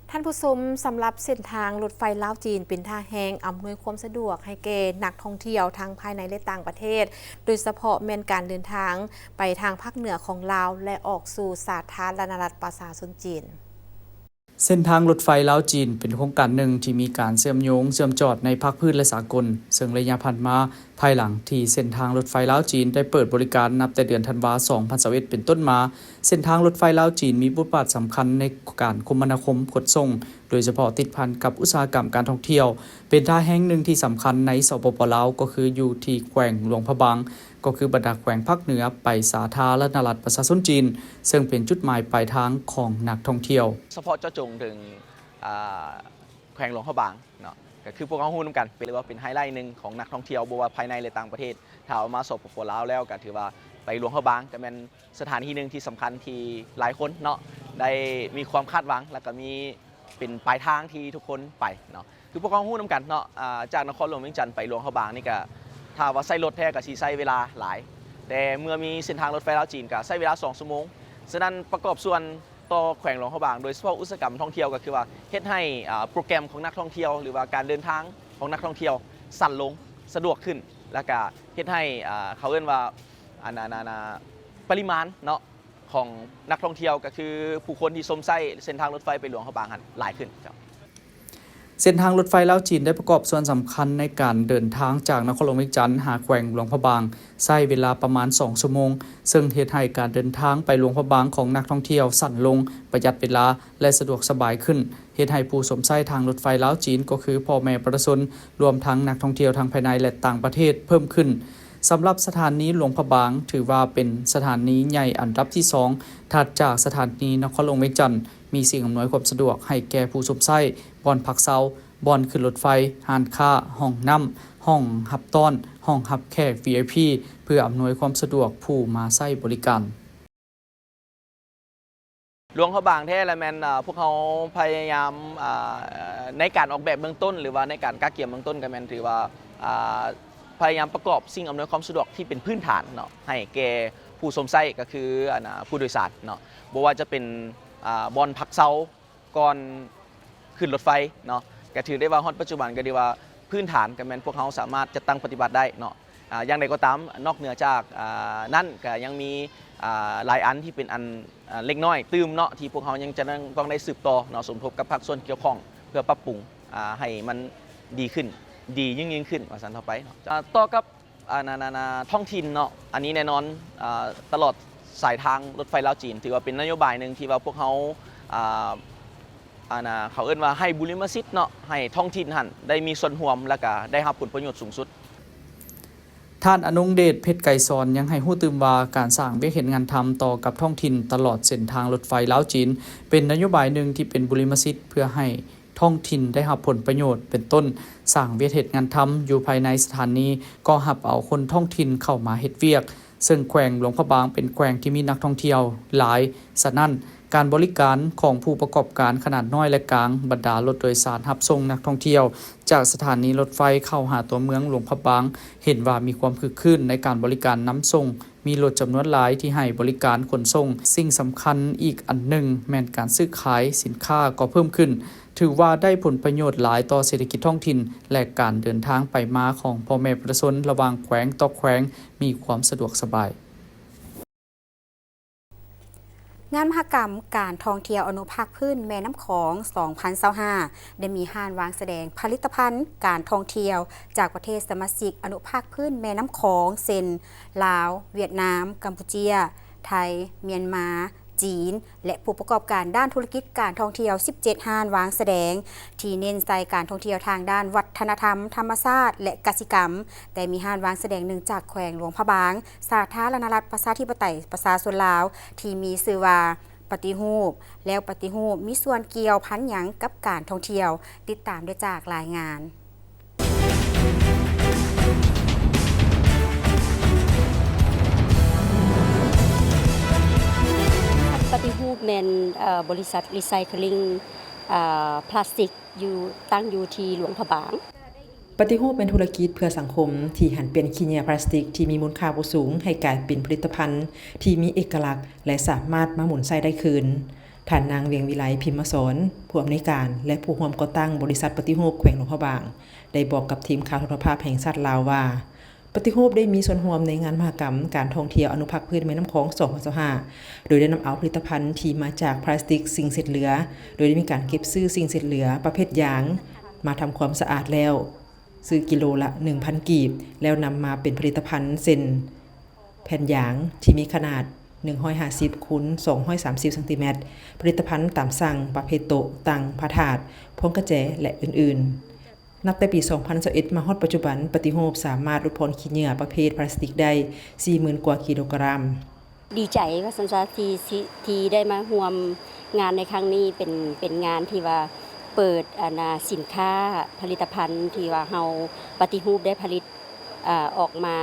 ท่านผู้ชมสำหรับเส้นทางรถไฟลาวจีนเป็นทางแห่งอำนวยความสะดวกให้แก่นักท่องเที่ยวทั้งภายในและต่างประเทศโดยเฉพาะแม่นการเดินทางไปทางภาคเหนือของลาวและออกสู่สาธารณรัฐประชาชนจีนเส้นทางรถไฟลาวจีนเป็นโครงการหนึ่งที่มีการเชื่อมโยงเชื่อมจอดในภาคพื้นและสากลซึ่งระยะผ่านมาภายหลังที่เส้นทางรถไฟลาวจีนได้เปิดบริการนับแต่เดือนธันวาคม 2021 เป็นต้นมาเส้นทางรถไฟลาวจีนมีบทบาทสำคัญในการคมนาคมขนส่งโดยเฉพาะติดพันกับอุตสาหกรรมการท่องเที่ยวเป็นท่าแห่งหนึ่งที่สำคัญในสปป.ลาวก็คืออยู่ที่แขวงหลวงพระบางก็คือบรรดาแขวงภาคเหนือไปสาธารณรัฐประชาชนจีนซึ่งเป็นจุดหมายปลายทางของนักท่องเที่ยวเฉพาะเจาะจงถึงแขวงหลวงพระบางเนาะก็คือพวกเขาฮู้นำกันเป็นเรียกว่าเป็นไฮไลท์หนึ่งของนักท่องเที่ยวบ่ว่าภายในและต่างประเทศถ้าเอามาสปป.ลาวแล้วก็ถือว่าไปหลวงพระบางก็เป็นสถานที่หนึ่งที่สำคัญที่หลายคนเนาะได้มีความคาดหวังแล้วก็มีเป็นปลายทางที่ทุกคนไปเนาะคือพวกเขาฮู้นำกันเนาะจากนครหลวงเวียงจันทร์ไปหลวงพระบางนี่ก็ถ้าว่าใช้รถแท้ก็สิใช้เวลาหลายแต่เมื่อมีเส้นทางรถไฟลาวจีนก็ใช้เวลา2 ชั่วโมงฉะนั้นประกอบส่วนต่อแขวงหลวงพระบางโดยเฉพาะอุตสาหกรรมท่องเที่ยวก็คือว่าเฮ็ดให้โปรแกรมของนักท่องเที่ยวหรือว่าการเดินทางของนักท่องเที่ยวสั้นลงสะดวกขึ้นแล้วก็เฮ็ดให้เขาเรียกว่าปริมาณเนาะของนักท่องเที่ยวก็คือผู้คนที่สวมใช้เส้นทางรถไฟไปหลวงพระบางหลายขึ้นครับเส้นทางรถไฟลาวจีนได้ประกอบส่วนสำคัญในการเดินทางจากนครหลวงเวียงจันทร์หาแขวงหลวงพระบางใช้เวลาประมาณ2 ชั่วโมงซึ่งเฮ็ดให้การเดินทางไปหลวงพระบางของนักท่องเที่ยวสั้นลงประหยัดเวลาและสะดวกสบายขึ้นเฮ็ดให้ผู้สวมใช้ทางรถไฟลาวจีนก็คือพ่อแม่ประชาชนรวมทั้งนักท่องเที่ยวทั้งภายในและต่างประเทศเพิ่มขึ้นสำหรับสถานีหลวงพระบางถือว่าเป็นสถานีใหญ่อันดับที่2ถัดจากสถานีนครหลวงเวียงจันทร์มีสิ่งอำนวยความสะดวกให้แก่ผู้สวมใช้บ่อนพักเซาบ่อนขึ้นรถไฟห้านค้าห้องน้ำห้องหับต้อนห้องหับแขก VIP เพื่ออำนวยความสะดวกผู้มาใช้บริการหลวงพระบางแท้และแมนพวกเขาพยายามในการออกแบบเบื้องต้นหรือว่าในการกาเกี่ยมเบื้องต้นกันแมนถือว่าพยายามประกอบสิ่งอำนวยความสะดวกที่เป็นพื้นฐานเนาะให้แก่ผู้สวมใช้ก็คือผู้โดยสารเนาะบ่ว่าจะเป็นบ่อนพักเซาก่อนขึ้นรถไฟเนาะก็ถือได้ว่าฮอดปัจจุบันก็ดีว่าพื้นฐานกันแมนพวกเขาสามารถจะตั้งปฏิบัติได้เนาะอย่างไรก็ตามนอกเหนือจากนั่นก็ยังมีหลายอันที่เป็นอันเล็กน้อยตื่มเนาะที่พวกเขายังจะต้องได้สืบต่อเนาะสมทบกับภาคส่วนเกี่ยวข้องเพื่อปรับปรุงให้มันดีขึ้นดียิ่งขึ้นว่าสันต่อไปต่อกับท้องถิ่นเนาะอันนี้แน่นอนตลอดสายทางรถไฟลาวจีนถือว่าเป็นนโยบายหนึ่งที่ว่าพวกเขาเขาเอิ้นว่าให้บุริมสิทธิ์เนาะให้ท้องถิ่นหันได้มีส่วนร่วมและก็ได้รับผลประโยชน์สูงสุดท ท่านอนงเดชเพชรไก่สอนยังให้ฮู้ตื่มว่าการสร้างเวียกเห็นงานทำต่อกับท้องถิ่นตลอดเส้นทางรถไฟลาวจีนเป็นนโยบายหนึ่งที่เป็นบุริมสิทธิ์เพื่อให้ท้องถิ่นได้รับผลประโยชน์เป็นต้นสร้างเวียกเฮ็ดงานทำอยู่ภายในสถานีก็รับเอาคนท้องถิ่นเข้ามาเฮ็ดเวียกซึ่งแขวงหลวงพระบางเป็นแขวงที่มีนักท่องเที่ยวหลายฉะนั้นการบริการของผู้ประกอบการขนาดน้อยและกลางบรรดารถโดยสารรับส่งนักท่องเที่ยวจากสถานีรถไฟเข้าหาตัวเมืองหลวงพระบางเห็นว่ามีความคึกคืนในการบริการนำส่งมีรถจำนวนหลายที่ให้บริการขนส่งสิ่งสำคัญอีกอันหนึ่งแม่นการซื้อขายสินค้าก็เพิ่มขึ้นถือว่าได้ผลประโยชน์หลายต่อเศรษฐกิจท้องถิ่นและการเดินทางไปมาของพ่อแม่ประชาชนระหว่างแขวงต่อแขวงมีความสะดวกสบายงานมหกรรมการท่องเที่ยวอนุภาคพื้นแม่น้ำของ 2025 ได้มีห้านวางแสดงผลิตภัณฑ์การท่องเที่ยวจากประเทศสมาชิกอนุภาคพื้นแม่น้ำของเช่นลาวเวียดนามกัมพูเชียไทยเมียนมาจีนและผู้ประกอบการด้านธุรกิจการท่องเที่ยว 17 ห้านวางแสดงที่เน้นใส่การท่องเที่ยวทางด้านวัฒนธรรมธรรมชาติและกสิกรรมแต่มีห้านวางแสดงหนึ่งจากแขวงหลวงพระบางสาธารณรัฐประชาธิปไตยประชาชนลาวที่มีชื่อว่าปฏิรูปแล้วปฏิรูปมีส่วนเกี่ยวพันหยังกับการท่องเที่ยวติดตามได้จากรายงานปฏิรูปแมนบริษัทรีไซเคิลพลาสติกอยู่ตั้งอยู่ที่หลวงพระบางปฏิรูปเป็นธุรกิจเพื่อสังคมที่หันเปลี่ยนขี้เหงื่อพลาสติกที่มีมูลค่าสูงให้กลายเป็นผลิตภัณฑ์ที่มีเอกลักษณ์และสามารถมาหมุนใช้ได้คืนท่านนางเวียงวิไลพิมพ์สอนผู้อำนวยการและผู้ร่วมก่อตั้งบริษัทปฏิรูปแขวงหลวงพระบางได้บอกกับทีมข่าวโทรภาพแห่งชาติลาวว่าปฏิรูปได้มีส่วนร่วมในงานมหกรรมการท่องเที่ยวอนุภาคพื้นแม่น้ำของ 2025 โดยได้นำเอาผลิตภัณฑ์ที่มาจากพลาสติกสิ่งเศษเหลือโดยได้มีการเก็บซื้อสิ่งเศษเหลือประเภทยางมาทำความสะอาดแล้วซื้อกิโลละ 1,000 กีบแล้วนำมาเป็นผลิตภัณฑ์เซนแผ่นยางที่มีขนาด150คูณ230ซมผลิตภัณฑ์ตามสั่งประเภทโต๊ะตังผ้าถาดพวงกระแจและอื่นๆนับแต่ปี 2021 มาฮอดปัจจุบันปฏิรูปสามารถลดพลขี้เหงื่อประเภทพลาสติกได้ 40,000 กว่ากิโลกรัมดีใจว่าสัญชาติที่ได้มาร่วมงานในครั้งนี้เป็นงานที่ว่าเปิดสินค้าผลิตภัณฑ์ที่ว่าเฮาปฏิรูปได้ผลิตออกมา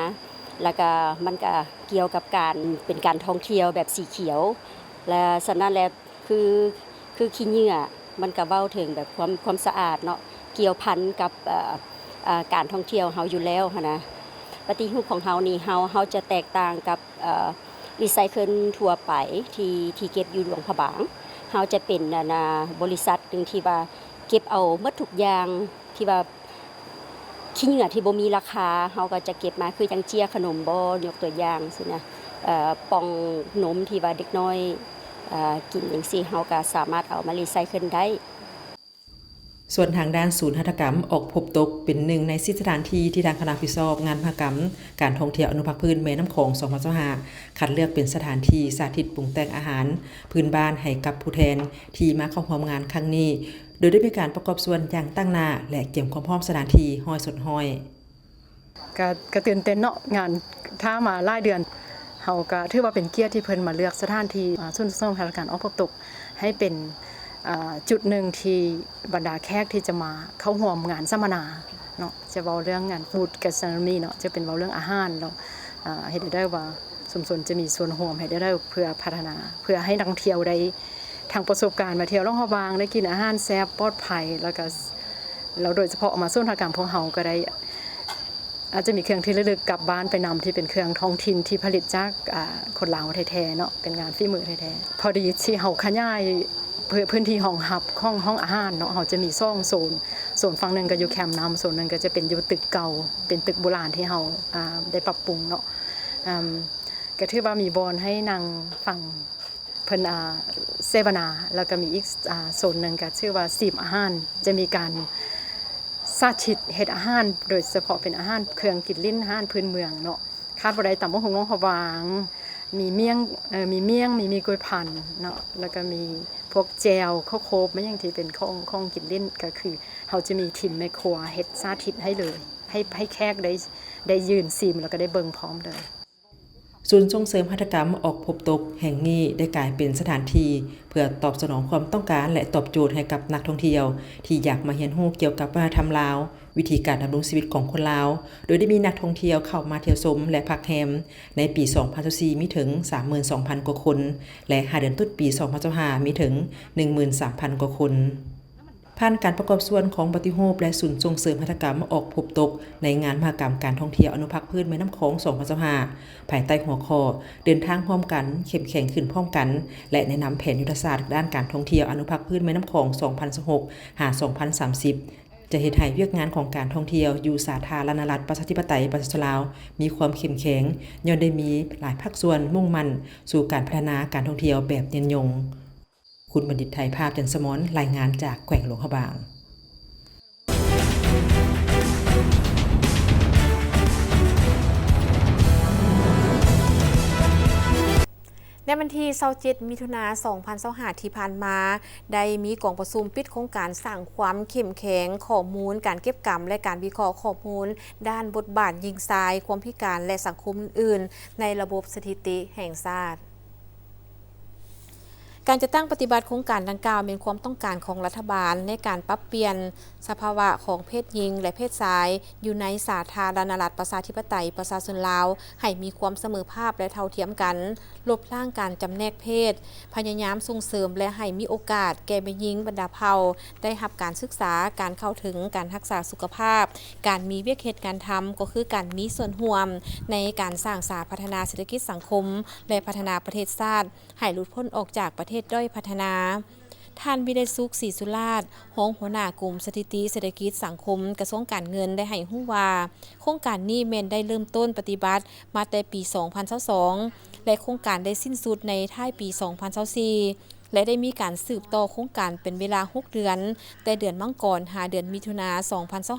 แล้วก็มันก็เกี่ยวกับการเป็นการท่องเที่ยวแบบสีเขียวและฉะนั้นแล้วคือขี้เหงื่อมันก็เว้าถึงแบบความสะอาดเนาะเกี่ยวพันกับการท่องเที่ยวเฮาอยู่แล้วนะปฏิรูปของเฮานี่เฮาจะแตกต่างกับรีไซเคิลทั่วไปที่เก็บอยู่หลวงพระบางเฮาจะเป็นบริษัทนึงที่ว่าเก็บเอาหมดทุกอย่างที่ว่าขี้เหงื่อที่บ่มีราคาเฮาก็จะเก็บมาคือจังเจียขนมบ่ยกตัวอย่างสินะปองนมที่ว่าเด็กน้อยกินจังซี่เฮาก็สามารถเอามารีไซเคิลได้ส่วนทางด้านศูนย์หัตถกรรมออกพบตกเป็นหนึ่งในสถานที่ที่ทางคณะรับผิดชอบงานมหกรรมการท่องเที่ยวอนุภาคพื้นแม่น้ำของ 2025 คัดเลือกเป็นสถานที่สาธิตปรุงแต่งอาหารพื้นบ้านให้กับผู้แทนที่มาเข้าร่วมงานครั้งนี้โดยได้มีการประกอบส่วนอย่างตั้งหน้าและเตรียมความพร้อมสถานที่ห้อยสดห้อยก็ตื่นเต้นเนาะงานถ้ามาหลายเดือนเฮาก็ถือว่าเป็นเกียรติที่เพิ่นมาเลือกสถานที่ศูนย์ส่งทางการออกพบตกให้เป็นจุดหนึ่งที่บรรดาแขกที่จะมาเข้าร่วมงานสัมมนาเนาะจะเว้าเรื่องงานฟู้ดแกสโทรโนมีเนาะจะเป็นเว้าเรื่องอาหารเนาะให้ได้ว่าชุมชนจะมีส่วนร่วมให้ได้เพื่อพัฒนาเพื่อให้นักท่องเที่ยวได้ทางประสบการณ์มาเที่ยวหลวงพระบางได้กินอาหารแซ่บปลอดภัยแล้วก็เราโดยเฉพาะมาศูนย์หัตถกรรมของเฮาก็ได้อาจจะมีเครื่องที่ระลึกกลับบ้านไปนำที่เป็นเครื่องท้องถิ่นที่ผลิตจากคนลาวแท้ๆเนาะเป็นงานฝีมือแท้ๆพอดีที่เฮาขยายพื้นที่ห้องฮับห้องอาหารเนาะเฮาจะมี2โซนฝั่งนึงก็อยู่แคมป์น้ำโซนนึงก็จะเป็นอยู่ตึกเก่าเป็นตึกโบราณที่เฮาได้ปรับปรุงเนาะก็ถือว่ามีบอนให้นั่งฟังเพิ่นเสวนาแล้วก็มีอีกโซนนึงก็ชื่อว่าซีมอาหารจะมีการสาธิตเฮ็ดอาหารโดยเฉพาะเป็นอาหารเครื่องกินลิ้นอาหารพื้นเมืองเนาะคาดบ่ได้ตำบักหุ่งน้องพะวางมีเมี่ยงมีกล้วยพันธุ์เนาะแล้วก็มีพวกแจวข้าวโคบไม่อย่างที่เป็นของกินลิ้นก็คือเฮาจะมีทีมแม่ครัวเฮ็ดสาธิตให้เลยให้แขก ได้ยืนซิมแล้วก็ได้เบิ่งพร้อมเลย ศูนย์ส่งเสริมหัตถกรรมออกพบตกแห่งนี้ได้กลายเป็นสถานที่เพื่อตอบสนองความต้องการและตอบโจทย์ให้กับนักท่องเที่ยวที่อยากมาเรียนรู้เกี่ยวกับวัฒนธรรมลาววิธีการดำรงชีวิตของคนลาวโดยได้มีนักท่องเที่ยวเข้ามาเที่ยวชมและพักแรมในปี 2024 มีถึง 32,000 กว่าคนและ5เดือนต้นปี 2025 มีถึง 13,000 กว่าคนผ่านการประกอบส่วนของปฏิรูปและศูนย์ส่งเสริมหัตถกรรมออกพบตกในงานมหกรรมการท่องเที่ยวอนุภาคพืชแม่น้ำโขง 2025 ภายใต้หัวข้อเดินทางพร้อมกันเข้มแข็งขึ้นพร้อมกันและแนะนำแผนยุทธศาสตร์ด้านการท่องเที่ยวอนุภาคพืชแม่น้ำโขง 2026 หา 2030 จะเฮ็ดให้เวียกงานของการท่องเที่ยวอยู่สาธารณรัฐประชาธิปไตยประชาชนลาวมีความเข้มแข็งย้อนได้มีหลายภาคส่วนมุ่งมั่นสู่การพัฒนาการท่องเที่ยวแบบยืนยงคุณบัณฑิตไทยภาพจันทร์สมรรายงานจากแขวงหลวงพระบางในวันที่27มิถุนายน 2025 ที่ผ่านมาได้มีกองประชุมปิดโครงการสร้างความเข้มแข็งข้อมูลการเก็บกรรมและการวิเคราะห์ข้อมูลด้านบทบาทหญิงชายความพิการและสังคมอื่นๆในระบบสถิติแห่งชาติการจะตั้งปฏิบัติโครงการดังกล่าวเป็นความต้องการของรัฐบาลในการปรับเปลี่ยนสภาวะของเพศหญิงและเพศชายอยู่ในสาธารณรัฐประชาธิปไตยประชาชนลาวให้มีความเสมอภาคและเท่าเทียมกันลบล้างการจำแนกเพศพยายามส่งเสริมและให้มีโอกาสแก่แม่หญิงบรรดาเผ่าได้รับการศึกษาการเข้าถึงการรักษาสุขภาพการมีเวียกเหตุการทำก็คือการมีส่วนร่วมในการสร้างสาพัฒนาเศรษฐกิจสังคมและพัฒนาประเทศชาติให้หลุดพ้นออกจากประเทศด้อยพัฒนาท่านวิไลสุขศรีสุราษฎร์รองหัวหน้ากลุ่มสถิติเศรษฐกิจสังคมกระทรวงการเงินได้ให้รู้ว่าโครงการนี้แม้นได้เริ่มต้นปฏิบัติมาแต่ปี 2022 และโครงการได้สิ้นสุดในท้ายปี 2024 และได้มีการสืบต่อโครงการเป็นเวลา 6 เดือนแต่เดือนมังกรหาเดือนมิถุนายน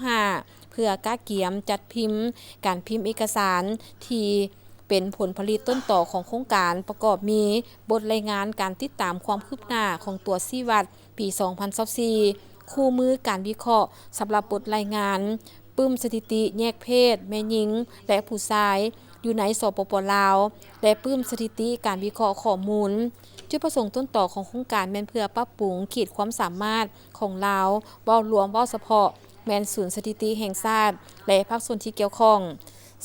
2025 เพื่อกะเกียมจัดพิมพ์การพิมพ์เอกสารที่เป็นผลผลิตต้นต่อของโครงการประกอบมีบทรายงานการติดตามความคืบหน้าของตัวชี้วัดปี 2024 คู่มือการวิเคราะห์สำหรับบทรายงานปึ้มสถิติแยกเพศแม่หญิงและผู้ชายอยู่ในสปป.ลาวและปึ้มสถิติการวิเคราะห์ข้อมูลจุดประสงค์ต้นต่อของโครงการแม่นเพื่อปรับปรุงขีดความสามารถของลาวเว้ารวมเว้าเฉพาะแม่นศูนย์สถิติแห่งชาติและภาคส่วนที่เกี่ยวข้อง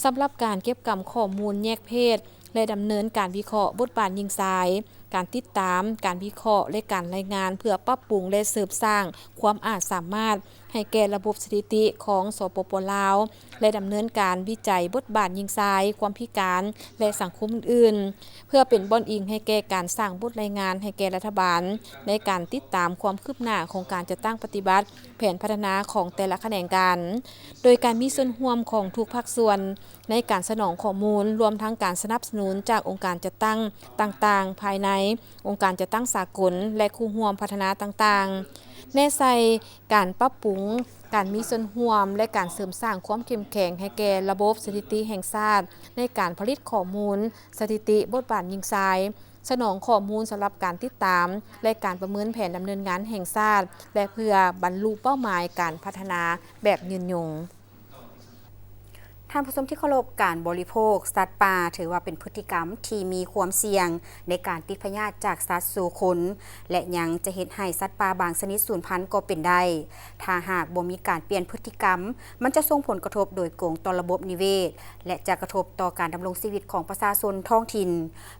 สำหรับการเก็บกรรมข้อมูลแยกเพศและดำเนินการวิเคราะห์บทบาทหญิงชายการติดตามการวิเคราะห์และการรายงานเพื่อปรับปรุงและเสริมสร้างความอาจสามารถให้แก่ระบบสถิติของสปป.ลาวและดำเนินการวิจัยบทบาทหญิงชายความพิการและสังคมอื่นๆเพื่อเป็นบ่อนอิงให้แก่การสร้างบทรายงานให้แก่รัฐบาลในการติดตามความคืบหน้าของการจัดตั้งปฏิบัติแผนพัฒนาของแต่ละแขนงการโดยการมีส่วนร่วมของทุกภาคส่วนในการสนองข้อมูลรวมทั้งการสนับสนุนจากองค์การจัดตั้งต่างๆภายในองค์การจัดตั้งสากลและคู่ร่วมพัฒนาต่างๆแน่ใจการปรับปรุงการมีส่วนร่วมและการเสริมสร้างความเข้มแข็งให้แก่ระบบสถิติแห่งชาติในการผลิตข้อมูลสถิติบทบาทหญิงชายสนองข้อมูลสำหรับการติดตามและการประเมินแผนดำเนินงานแห่งชาติและเพื่อบรรลุเป้าหมายการพัฒนาแบบยืนยงท่านผู้ชมที่เคารพการบริโภคสัตว์ป่าถือว่าเป็นพฤติกรรมที่มีความเสี่ยงในการติดพยาธิจากสัตว์สู่คนและยังจะเฮ็ดให้สัตว์ป่าบางชนิดสูญพันธุ์ก็เป็นได้ถ้าหากบ่มีการเปลี่ยนพฤติกรรมมันจะส่งผลกระทบโดยตรงต่อระบบนิเวศและจะกระทบต่อการดำรงชีวิตของประชาชนท้องถิ่น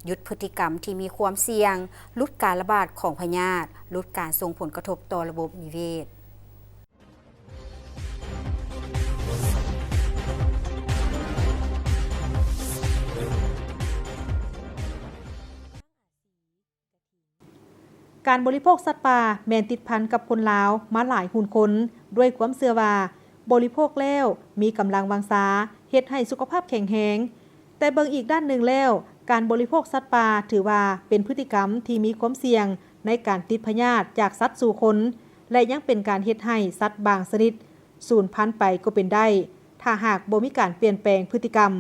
หยุดพฤติกรรมที่มีความเสี่ยงลดการระบาดของพยาธิลดการส่งผลกระทบต่อระบบนิเวศการบริโภคสัตว์ป่าแม่นติดพันกับคนลาวมาหลายหุ่นคนด้วยความเชื่อว่าบริโภคแล้วมีกำลังวังชาเฮ็ดให้สุขภาพแข็งแรงแต่เบิ่งอีกด้านหนึ่งแล้วการบริโภคสัตว์ป่าถือว่าเป็นพฤติกรรมที่มีความเสี่ยงในการติดพยาธิจากสัตว์สู่คนและยังเป็นการเฮ็ดให้สัตว์บางชนิดสูญพันธุ์ไปก็เป็นได้ถ้าหากบ่มีการเปลี่ยนแปลงพฤติกรรม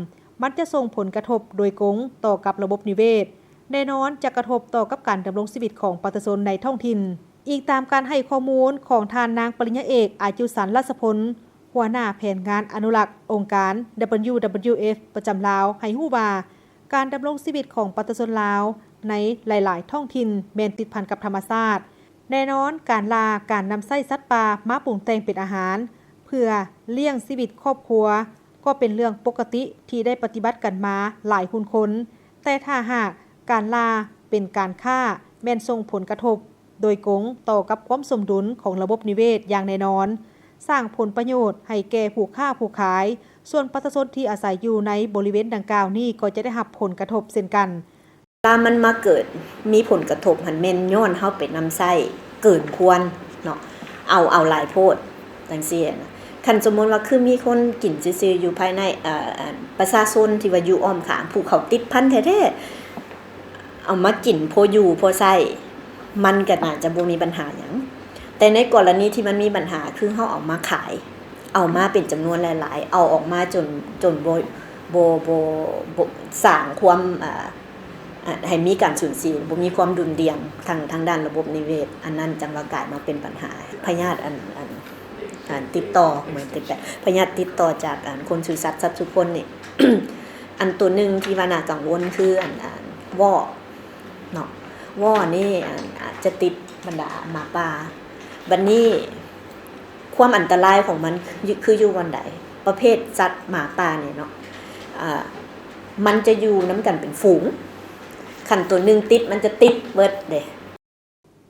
มันจะส่งผลกระทบโดยตรงต่อกับระบบนิเวศแน่นอนจะกระทบต่อกับการดำรงชีวิตของประชาชนในท้องถิ่นอีกตามการให้ข้อมูลของทานนางปริญญาเอกอายุสันต์รัศพล หัวหน้าแผนงานอนุรักษ์องค์การ WWF ประจำลาวให้ฮู้ว่าการดำรงชีวิตของประชาชนลาวในหลายๆท้องถิ่นแม่นติดพันกับธรรมชาติแน่นอนการล่าการนำไส้สัตว์ป่ามาปรุงแต่งเป็นอาหารเพื่อเลี้ยงชีวิตครอบครัวก็เป็นเรื่องปกติที่ได้ปฏิบัติกันมาหลายคน แต่ถ้าหากการล่าเป็นการฆ่าแม่นส่งผลกระทบโดยกงต่อกับความสมดุลของระบบนิเวศอย่างแน่นอนสร้างผลประโยชน์ให้แก่ผู้ค้าผู้ขายส่วนประชาชนที่อาศัยอยู่ในบริเวณดังกล่าวนี้ก็จะได้รับผลกระทบเช่นกันมันมาเกิดมีผลกระทบหันแม่นย้อนเฮาไปนำไส้เกินควรเนาะเอาหลายโพดจังซี่นะคันสมมุติว่าคือมีคนกินซื่อๆอยู่ภายในประชาชนที่ว่าอยู่อ้อมข้างผู้เขาติดพันแท้ๆเอามากินพออยู่พอใช้มันก็น่าจะบ่มีปัญหาหยังแต่ในกรณีที่มันมีปัญหาคือเฮาเอามาขายเอามาเป็นจำนวนหลายๆเอาออกมาจนบ่สร้างความให้มีการสูญเสียบ่มีความดุลเดียงทางด้านระบบนิเวศอันนั้นจังว่ากลายมาเป็นปัญหาพยาธิอันติดต่อเหมือนติดพยาธิติดต่อจากคนสู่สัตว์ทุกคนนี่ อันตัวนึงที่ว่าน่ากังวลคือวอกเนาะวอนี่อาจจะติดบรรดาหมาป่าบัดนี้ความอันตรายของมันคืออยู่วันใดประเภทสัตว์หมาป่าเนี่ยเนาะมันจะอยู่นำกันเป็นฝูงคันตัวนึงติดมันจะติดเบิดเด้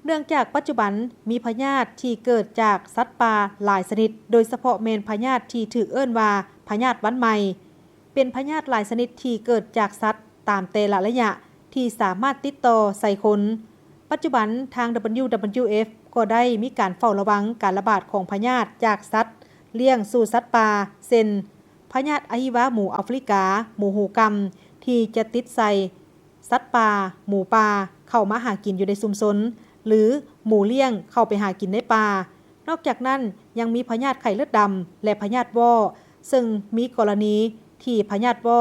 เนื่องจากปัจจุบันมีพยาธิที่เกิดจากสัตว์ป่าหลายชนิดโดยเฉพาะเมนพยาธิที่ถูกเอิ้นว่าพยาธิวันใหม่เป็นพยาธิหลายชนิดที่เกิดจากสัตว์ตามแต่ละระยะที่สามารถติดต่อใส่คนปัจจุบันทาง WWF ก็ได้มีการเฝ้าระวังการระบาดของพยาธิจากสัตว์เลี้ยงสู่สัตว์ป่าเช่นพยาธิอะฮิวาหมูแอฟริกาหมูหูกำที่จะติดใส่สัตว์ป่าหมูป่าเข้ามาหากินอยู่ในชุมชนหรือหมูเลี้ยงเข้าไปหากินในป่านอกจากนั้นยังมีพยาธิไข้เลือดดำและพยาธิวอซึ่งมีกรณีที่พยาธิวอ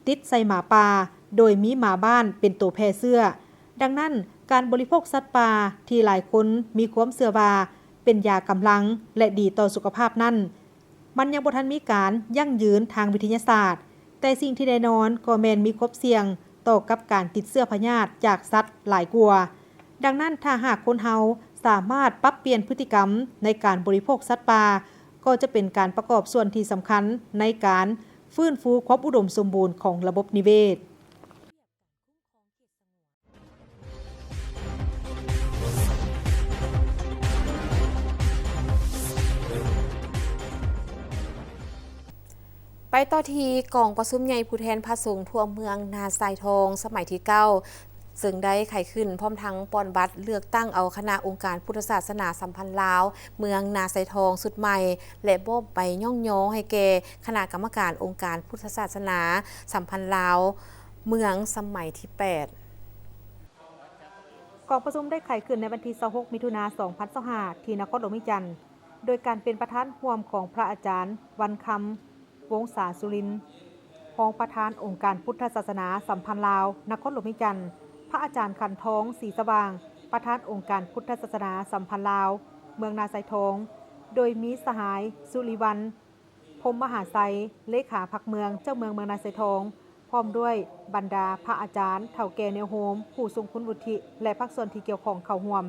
ติดใส่หมาป่าโดยมีหมาบ้านเป็นตัวแพร่เชื้อดังนั้นการบริโภคสัตว์ป่าที่หลายคนมีความเชื่อว่าเป็นยากำลังและดีต่อสุขภาพนั้นมันยังบ่ทันมีการยั่งยืนทางวิทยาศาสตร์แต่สิ่งที่แน่นอนก็แม่นมีความเสี่ยงต่อกับการติดเชื้อพยาธิจากสัตว์หลายกว่าดังนั้นถ้าหากคนเฮาสามารถปรับเปลี่ยนพฤติกรรมในการบริโภคสัตว์ป่าก็จะเป็นการประกอบส่วนที่สำคัญในการฟื้นฟูความอุดมสมบูรณ์ของระบบนิเวศไปต่อที่กองประชุมใหญ่ผู้แทนพระสงฆ์ทั่วเมืองนาไซทองสมัยที่9ซึ่งได้ไขขึ้นพร้อมทั้งปอนบัตรเลือกตั้งเอาคณะองค์การพุทธศาสนาสัมพันธ์ลาวเมืองนาไซทองสุดใหม่และโบบใบย่องโยให้แก่คณะกรรมการองค์การพุทธศาสนาสัมพันธ์ลาวเมืองสมัยที่8กองประชุมได้ไขขึ้นในวันที่26มิถุนายน2025ที่นครหลวงวิจันทร์โดยการเป็นประธานร่วมของพระอาจารย์วันคำวงศาสุรินทร์รองประธานองค์การพุทธศาสนาสัมพันธ์ลาวนครหลวงวิจันทร์พระอาจารย์ขันทองศรีสว่างประธานองค์การพุทธศาสนาสัมพันธ์ลาวเมืองนาไซทองโดยมีสหายสุริวันพรหมมหาไซเลขาพรรคเมืองเจ้าเมืองนาไซทองพร้อมด้วยบรรดาพระอาจารย์เฒ่าแก่แนวโฮมผู้ทรงคุณวุฒิและภาคส่วนที่เกี่ยวข้องเข้าร่วม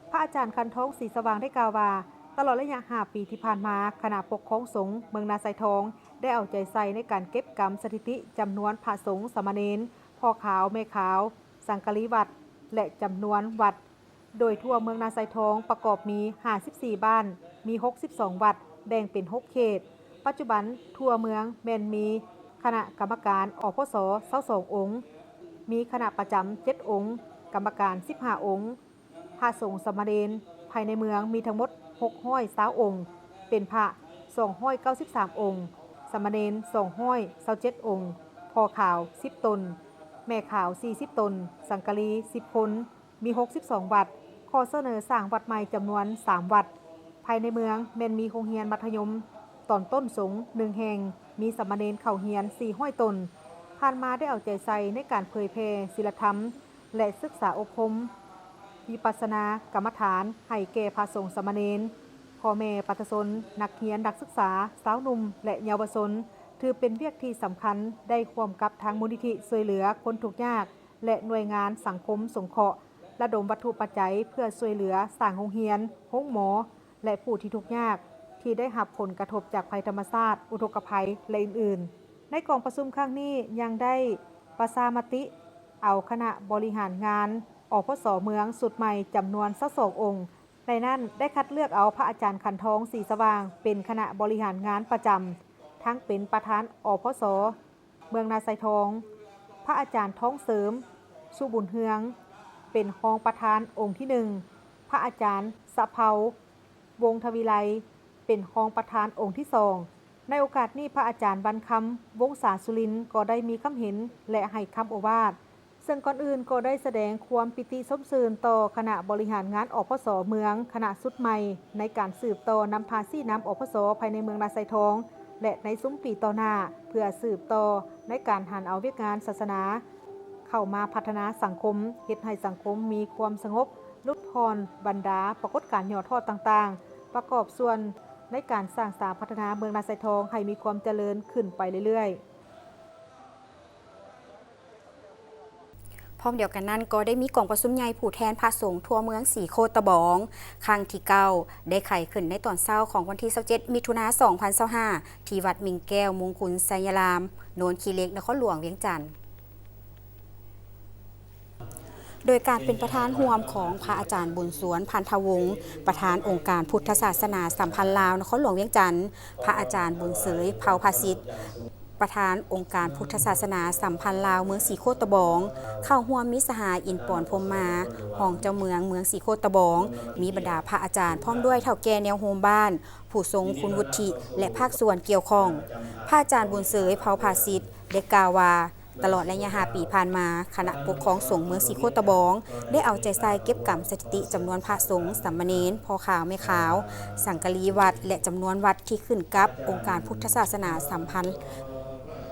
พระอาจารย์ขันทองศรีสว่างได้กล่าวว่าตลอดระยะ5 ปีที่ผ่านมาคณะปกครองสงฆ์เมืองนาไซทองได้เอาใจใส่ในการเก็บกำสถิติจำนวนพระสงฆ์สามเณรพ่อขาวแม่ขาวสังฆลีวัดและจำนวนวัดโดยทั่วเมืองนาไซทองประกอบมี54บ้านมี62วัดแบ่งเป็น6เขตปัจจุบันทั่วเมืองแม่นมีคณะกรรมการอพส22องค์มีคณะประจำ7องค์กรรมการ15องค์พระสงฆ์สามเณรภายในเมืองมีทั้งหมด620องค์เป็นพระ293องค์สามเณร227องค์พ่อขาว10ตนแม่ขาว40ตนสังฆลี10คนมี62วัดขอเสนอสร้างวัดใหม่จำนวน3วัดภายในเมืองแม่นมีโรงเรียนมัธยมตอนต้นสงฆ์1แห่งมีสามเณรเข้าเรียน400ตนผ่านมาได้เอาใจใส่ในการเผยแพร่ศีลธรรมและศึกษาอบรมวิปัสสนากรรมฐานให้แก่พระสงฆ์สามเณร พ่อแม่ประชาชนนักเรียนนักศึกษาสาวหนุ่มและเยาวชนถือเป็นเวียกที่สำคัญได้ร่วมกับทางมูลนิธิช่วยเหลือคนทุกข์ยากและหน่วยงานสังคมสงเคราะห์ระดมวัตถุปัจจัยเพื่อช่วยเหลือสร้างโรงเรียนโรงหมอและผู้ที่ทุกข์ยากที่ได้รับผลกระทบจากภัยธรรมชาติอุทกภัยและอื่นๆในกองประชุมครั้งนี้ยังได้ประชามติเอาคณะบริหารงานอพส.เมืองสุดใหม่จำนวน22องค์ในนั้นได้คัดเลือกเอาพระอาจารย์ขันทองสีสว่างเป็นคณะบริหารงานประจำทั้งเป็นประธานอพส.เมืองนาไซทองพระอาจารย์ท้องเสริมสุบุญเฮืองเป็นรองประธานองค์ที่1พระอาจารย์สะเพาวงศ์ทวีไลเป็นรองประธานองค์ที่2ในโอกาสนี้พระอาจารย์บรรคำวงศาสุรินทร์ก็ได้มีคำเห็นและให้คำโอวาทซึ่งก่อนอื่นก็ได้แสดงความปิติสมชื่นต่อคณะบริหารงานอพส.เมืองคณะสุดใหม่ในการสืบต่อนำพาซี่น้ำอพส.ภายในเมืองนาไซทองและในซุ้มปีต่อหน้าเพื่อสืบต่อในการหันเอาเวียกงานศาสนาเข้ามาพัฒนาสังคมเฮ็ดให้สังคมมีความสงบลดพรบรรดาปรากฏการณ์ย่อท้อต่างๆประกอบส่วนในการสร้างสรรค์พัฒนาเมืองนาไซทองให้มีความเจริญขึ้นไปเรื่อยๆพร้อมเดียวกันนั้นก็ได้มีกองประชุมใหญ่ผู้แทนพระสงฆ์ทั่วเมืองสีโคตะบองครั้งที่9ได้ไขขึ้นในตอนเช้าของวันที่27มิถุนายน2025ที่วัดมิงแก้วมงคลไซยรามโนนคีเล็กนครหลวงเวียงจันทน์โดยการเป็นประธานร่วมของพระอาจารย์บุญสวนพันธวงศ์ประธานองค์การพุทธศาสนาสัมพันธ์ลาวนครหลวงเวียงจันทน์พระอาจารย์บุญเสยเผาภาสิทธิ์ประธานองค์การพุทธศาสนาสัมพันธ์ลาวเมืองสีโคตะบองเข้าร่วมมิสหายอินปอนพรมมาห้องเจ้าเมืองสีโคตะบองมีบรรดาพระอาจารย์พร้อมด้วยเฒ่าแก่แนวโฮมบ้านผู้ทรงคุณวุฒิและภาคส่วนเกี่ยวข้องพระอาจารย์บุญเสยเผาภาสิทธิ์ได้กล่าวว่าตลอดระยะ5 ปีผ่านมาคณะปกครองสงฆ์เมืองสีโคตะบองได้เอาใจใส่เก็บกำสถิติจำนวนพระสงฆ์สามเณรพ่อขาวแม่ขาวสังฆลีวัดและจำนวนวัดที่ขึ้นกับองค์การพุทธศาสนาสัมพันธ์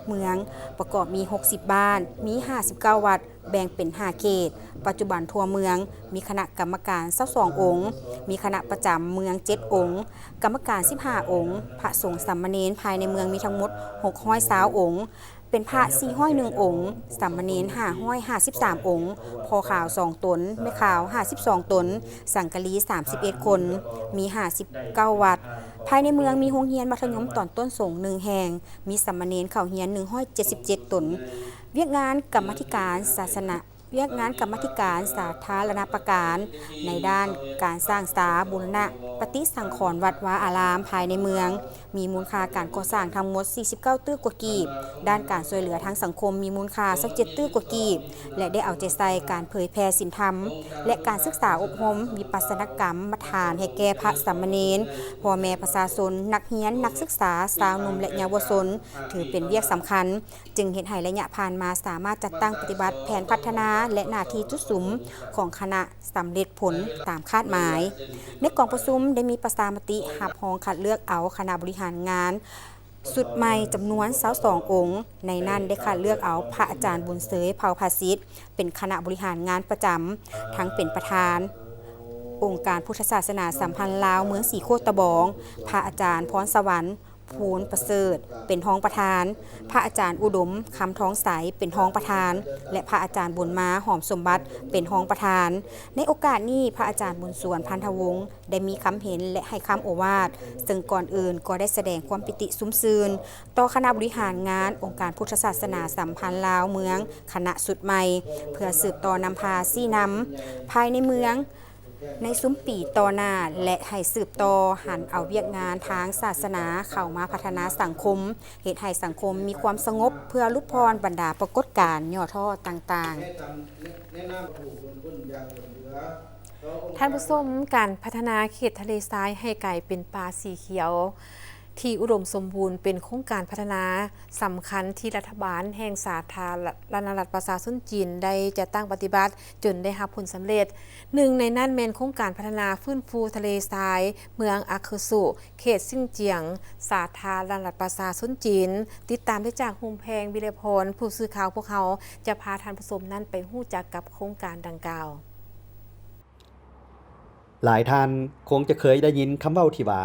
เมืองประกอบมี60บ้านมี59วัดแบ่งเป็น5เขตปัจจุบันทั่วเมืองมีคณะกรรมการ22องค์มีคณะประจำเมือง7องค์กรรมการ15องค์พระสงฆ์สามเณรภายในเมืองมีทั้งหมด620องค์เป็นพระ401องค์สามเณร553องค์พ่อขาว2ตนแม่ขาว52ตนสังฆลี31คนมี59วัดภายในเมืองมีโรงเรียนมัธยมตอนต้นสงฆ์1แห่งมีสามเณรเข้าเรียน177ตนเวียกงานกรรมาธิการศาสนาเวียกงานกรรมาธิการสาธารณประการในด้านการสร้างสาบูรณะปฏิสังขรณ์วัดวาอารามภายในเมืองมีมูลค่าการก่อสร้างทั้งหมด49ตื้อกว่ากีบด้านการช่วยเหลือทางสังคมมีมูลค่า27ตื้อกว่ากีบและได้เอาใจใส่การเผยแพร่ศีลธรรมและการศึกษาอบรมวิปัสสนกรรมมาทานให้แก่พระสามเณรพ่อแม่ประชาชนนักเรียนนักศึกษาสาวหนุ่มและเยาวชนถือเป็นเวียกสำคัญจึงเฮ็ดให้ระยะผ่านมาสามารถจัดตั้งปฏิบัติแผนพัฒนาและหน้าที่จุดสุมของคณะสำเร็จผลตามคาดหมายในกองประชุมได้มีประชามติหับห้องคัดเลือกเอาคณะบริหารงานสุดใหม่จำนวน22องค์ในนั้นได้คัดเลือกเอาพระอาจารย์บุญเสยเผาภาสิทธิ์เป็นคณะบริหารงานประจำทั้งเป็นประธานองค์การพุทธศาสนาสัมพันธ์ลาวเมืองสีโคตะบองพระอาจารย์พรสวรรค์ภูลประเสริฐเป็นท้องประธานพระอาจารย์อุดมคำท้องใสเป็นท้องประธานและพระอาจารย์บุญมาหอมสมบัติเป็นท้องประธานในโอกาสนี้พระอาจารย์บุญสวนพันธวงศ์ได้มีคำเห็นและให้คำโอวาทซึ่งก่อนอื่นก็ได้แสดงความปิติซุ้มซื่นต่อคณะบริหารงานองค์การพุทธศาสนาสัมพันธ์ลาวเมืองคณะสุดใหม่เพื่อสืบต่อนำพาซี่นำภายในเมืองในซุ้มปีต่อหน้าและให้สืบต่อหันเอาเวียกงานทางศาสนาเข้ามาพัฒนาสังคมเหตุให้สังคมมีความสงบเพื่อลุดพรบรรดาปรากฏการณ์ย่อท่อต่างๆท่านผู้ชมการพัฒนาเขตทะเลทรายให้กลายเป็นป่าสีเขียวที่อุดมสมบูรณ์เป็นโครงการพัฒนาสำคัญที่รัฐบาลแห่งสาธารณรัฐประชาชนจีนได้จะตั้งปฏิบัติจนได้รับผลสำเร็จหนึ่งในนั้นเป็นโครงการพัฒนาฟื้นฟูทะเลทรายเมืองอาเคสุเขตซิ่งเจียงสาธารณรัฐประชาชนจีนติดตามได้จากโฮมแพงวิเลพรผู้สื่อข่าวพวกเขาจะพาท่านผู้ชมนั้นไปฮู้จักกับโครงการดังกล่าว หลายท่านคงจะเคยได้ยินคำเว้าที่ว่า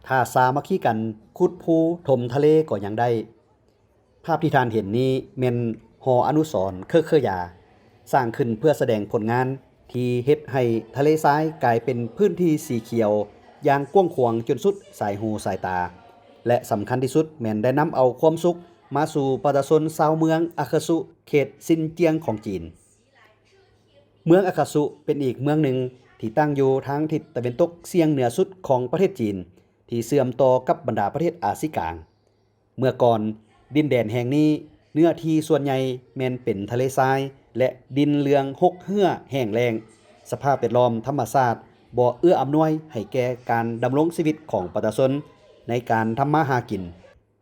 ถ้าสามัคคีกันขุดภูถมทะเลก็ยังได้ภาพที่ท่านเห็นนี้แม่นหออนุสรณ์เครือๆยาสร้างขึ้นเพื่อแสดงผลงานที่เฮ็ดให้ทะเลทรายกลายเป็นพื้นที่สีเขียวอย่างกว้างขวางจนสุดสายหูสายตาและสำคัญที่สุดแม่นได้นำเอาความสุขมาสู่ประชาชนชาวเมืองอาคาสุเขตซินเจียงของจีนเมืองอาคาสุเป็นอีกเมืองหนึ่งที่ตั้งอยู่ทางทิศตะวันตกเฉียงเหนือสุดของประเทศจีนที่เชื่อมต่อกับบรรดาประเทศอาซีกลางเมื่อก่อนดินแดนแห่งนี้เนื้อที่ส่วนใหญ่แม่นเป็นทะเลทรายและดินเลืองหกเหื้อแห้งแล้งสภาพแวดล้อมธรรมชาติบ่เอื้ออำนวยให้แก่การดำรงชีวิตของประชาชนในการทำมาหากิน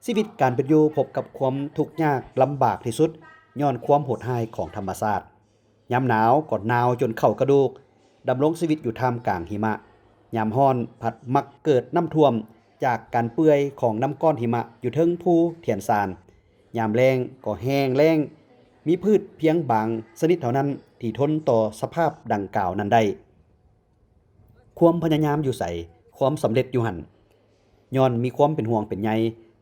ชีวิตการเป็นอยู่พบกับความทุกข์ยากลำบากที่สุดย้อนความโหดร้ายของธรรมชาติยามหนาวก็หนาวจนเข้ากระดูกดำรงชีวิตอยู่ท่ามกลางหิมะยามร้อนผัดมักเกิดน้ำท่วมจากการเปื่อยของน้ำก้อนหิมะอยู่เทิงภูเถียนซานยามแล้งก็แห้งแล้งมีพืชเพียงบางชนิดเท่านั้นที่ทนต่อสภาพดังกล่าวนั้นได้ความพยายามอยู่ใส่ความสำเร็จอยู่หั่นย้อนมีความเป็นห่วงเป็นใย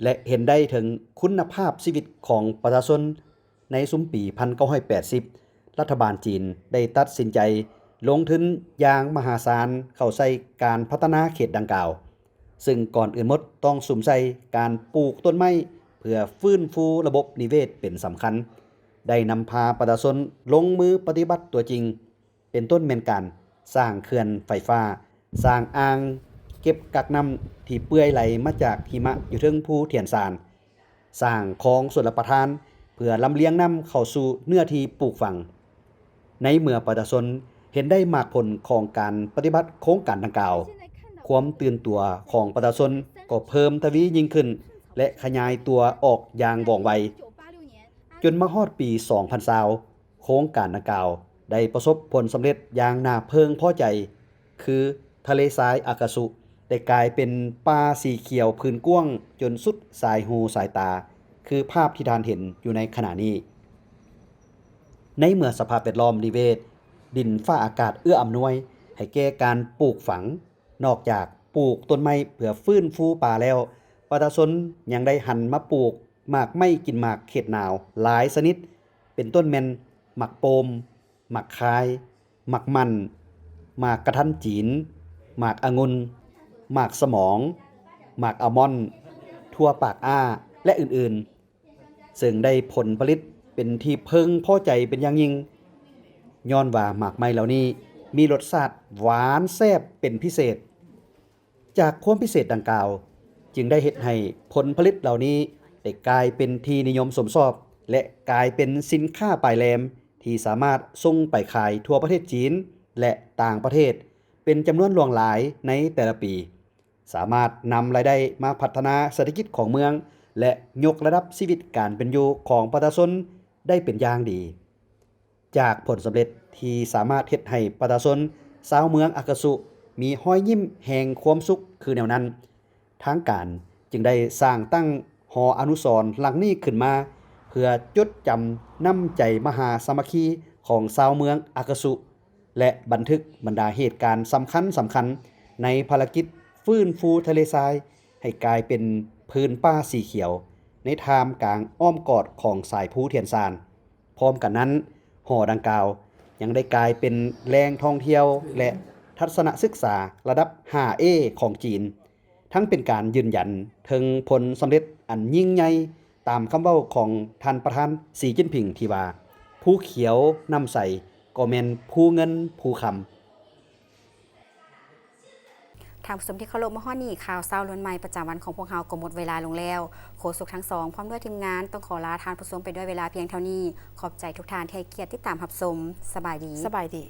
และเห็นได้ถึงคุณภาพชีวิตของประชาชนในสุมปี 1980 รัฐบาลจีนได้ตัดสินใจลงทุนอย่างมหาศาลเข้าใส่การพัฒนาเขตดังกล่าวซึ่งก่อนอื่นหมดต้องสุ่มใส่การปลูกต้นไม้เพื่อฟื้นฟูระบบนิเวศเป็นสำคัญได้นำพาประชาชนลงมือปฏิบัติตัวจริงเป็นต้นแม่นการสร้างเขื่อนไฟฟ้าสร้างอ่างเก็บกักน้ำที่เปื้อยไหลมาจากหิมะอยู่เทิงภูเถียนซานสร้างคลองชลประทานเพื่อลำเลียงน้ำเข้าสู่เนื้อที่ปลูกฝังในเมื่อประชาชนเห็นได้มากผลของการปฏิบัติโครงการดังกล่าวความตื่นตัวของประชาชนก็เพิ่มทวียิ่งขึ้นและขยายตัวออกอย่างว่องไวจนมาฮอดปี 2020 โครงการดังกล่าวได้ประสบผลสำเร็จอย่างน่าเพิงพอใจคือทะเลทรายอากาสุได้กลายเป็นป่าสีเขียวพื้นกว้างจนสุดสายหูสายตาคือภาพที่ท่านเห็นอยู่ในขณะนี้ในเมื่อสภาพแวดล้อมนิเวศดินฟ้าอากาศเอื้ออำนวยให้แก่การปลูกฝังนอกจากปลูกต้นไม้เพื่อฟื้นฟูป่าแล้วประชาชนยังได้หันมาปลูกหมากไม้กินหมากเขตหนาวหลายชนิดเป็นต้นแม่นหมากโปมหมากคายหมากมันหมากกระทันจีนหมากองุ่นหมากสมองหมากอัลมอนด์ทั่วปากอ้าและอื่นๆซึ่งได้ผลผลิตเป็นที่เพิ่งพอใจเป็นอย่างยิ่งย้อนว่าหมากไม้เหล่านี้มีรสชาติหวานแซ่บเป็นพิเศษจากความพิเศษดังกล่าวจึงได้เฮ็ดให้ผลผลิตเหล่านี้ได้กลายเป็นที่นิยมสมชอบและกลายเป็นสินค้าปลายแหลมที่สามารถส่งไปขายทั่วประเทศจีนและต่างประเทศเป็นจำนวนหลวงหลายในแต่ละปีสามารถนำรายได้มาพัฒนาเศรษฐกิจของเมืองและยกระดับชีวิตการเป็นอยู่ของประชาชนได้เป็นอย่างดีจากผลสำเร็จที่สามารถเฮ็ดให้ประชาชนชาวเมืองอากาสุมีห้อยยิ้มแห่งความสุขคือแนวนั้นทางการจึงได้สร้างตั้งหออนุสรณ์หลังนี้ขึ้นมาเพื่อจดจำน้ำใจมหาสามัคคีของชาวเมืองอากาสุและบันทึกบรรดาเหตุการณ์สำคัญในภารกิจฟื้นฟูทะเลทรายให้กลายเป็นพื้นป่าสีเขียวในท่ามกลางอ้อมกอดของสายภูเทียนซานพร้อมกันนั้นหอดังกล่าวยังได้กลายเป็นแหล่งท่องเที่ยวและทัศนศึกษาระดับ 5A ของจีนทั้งเป็นการยืนยันถึงผลสำเร็จอันยิ่งใหญ่ตามคำเว้าของท่านประธานสีจิ้นผิงที่ว่าผู้เขียวนำใส่ก็แม่นผู้เงินผู้คำทางผู้ชมที่เคารพมาฮอดนี้ข่าวเช้าล้วนใหม่ประจำวันของพวกเราก็หมดเวลาลงแล้วโฆษกทั้งสองพร้อมด้วยทีมงานต้องขอลาทานผู้ชมไปด้วยเวลาเพียงเท่านี้ขอบใจทุกท่านที่ให้เกียรติติดตามรับชมสบายดี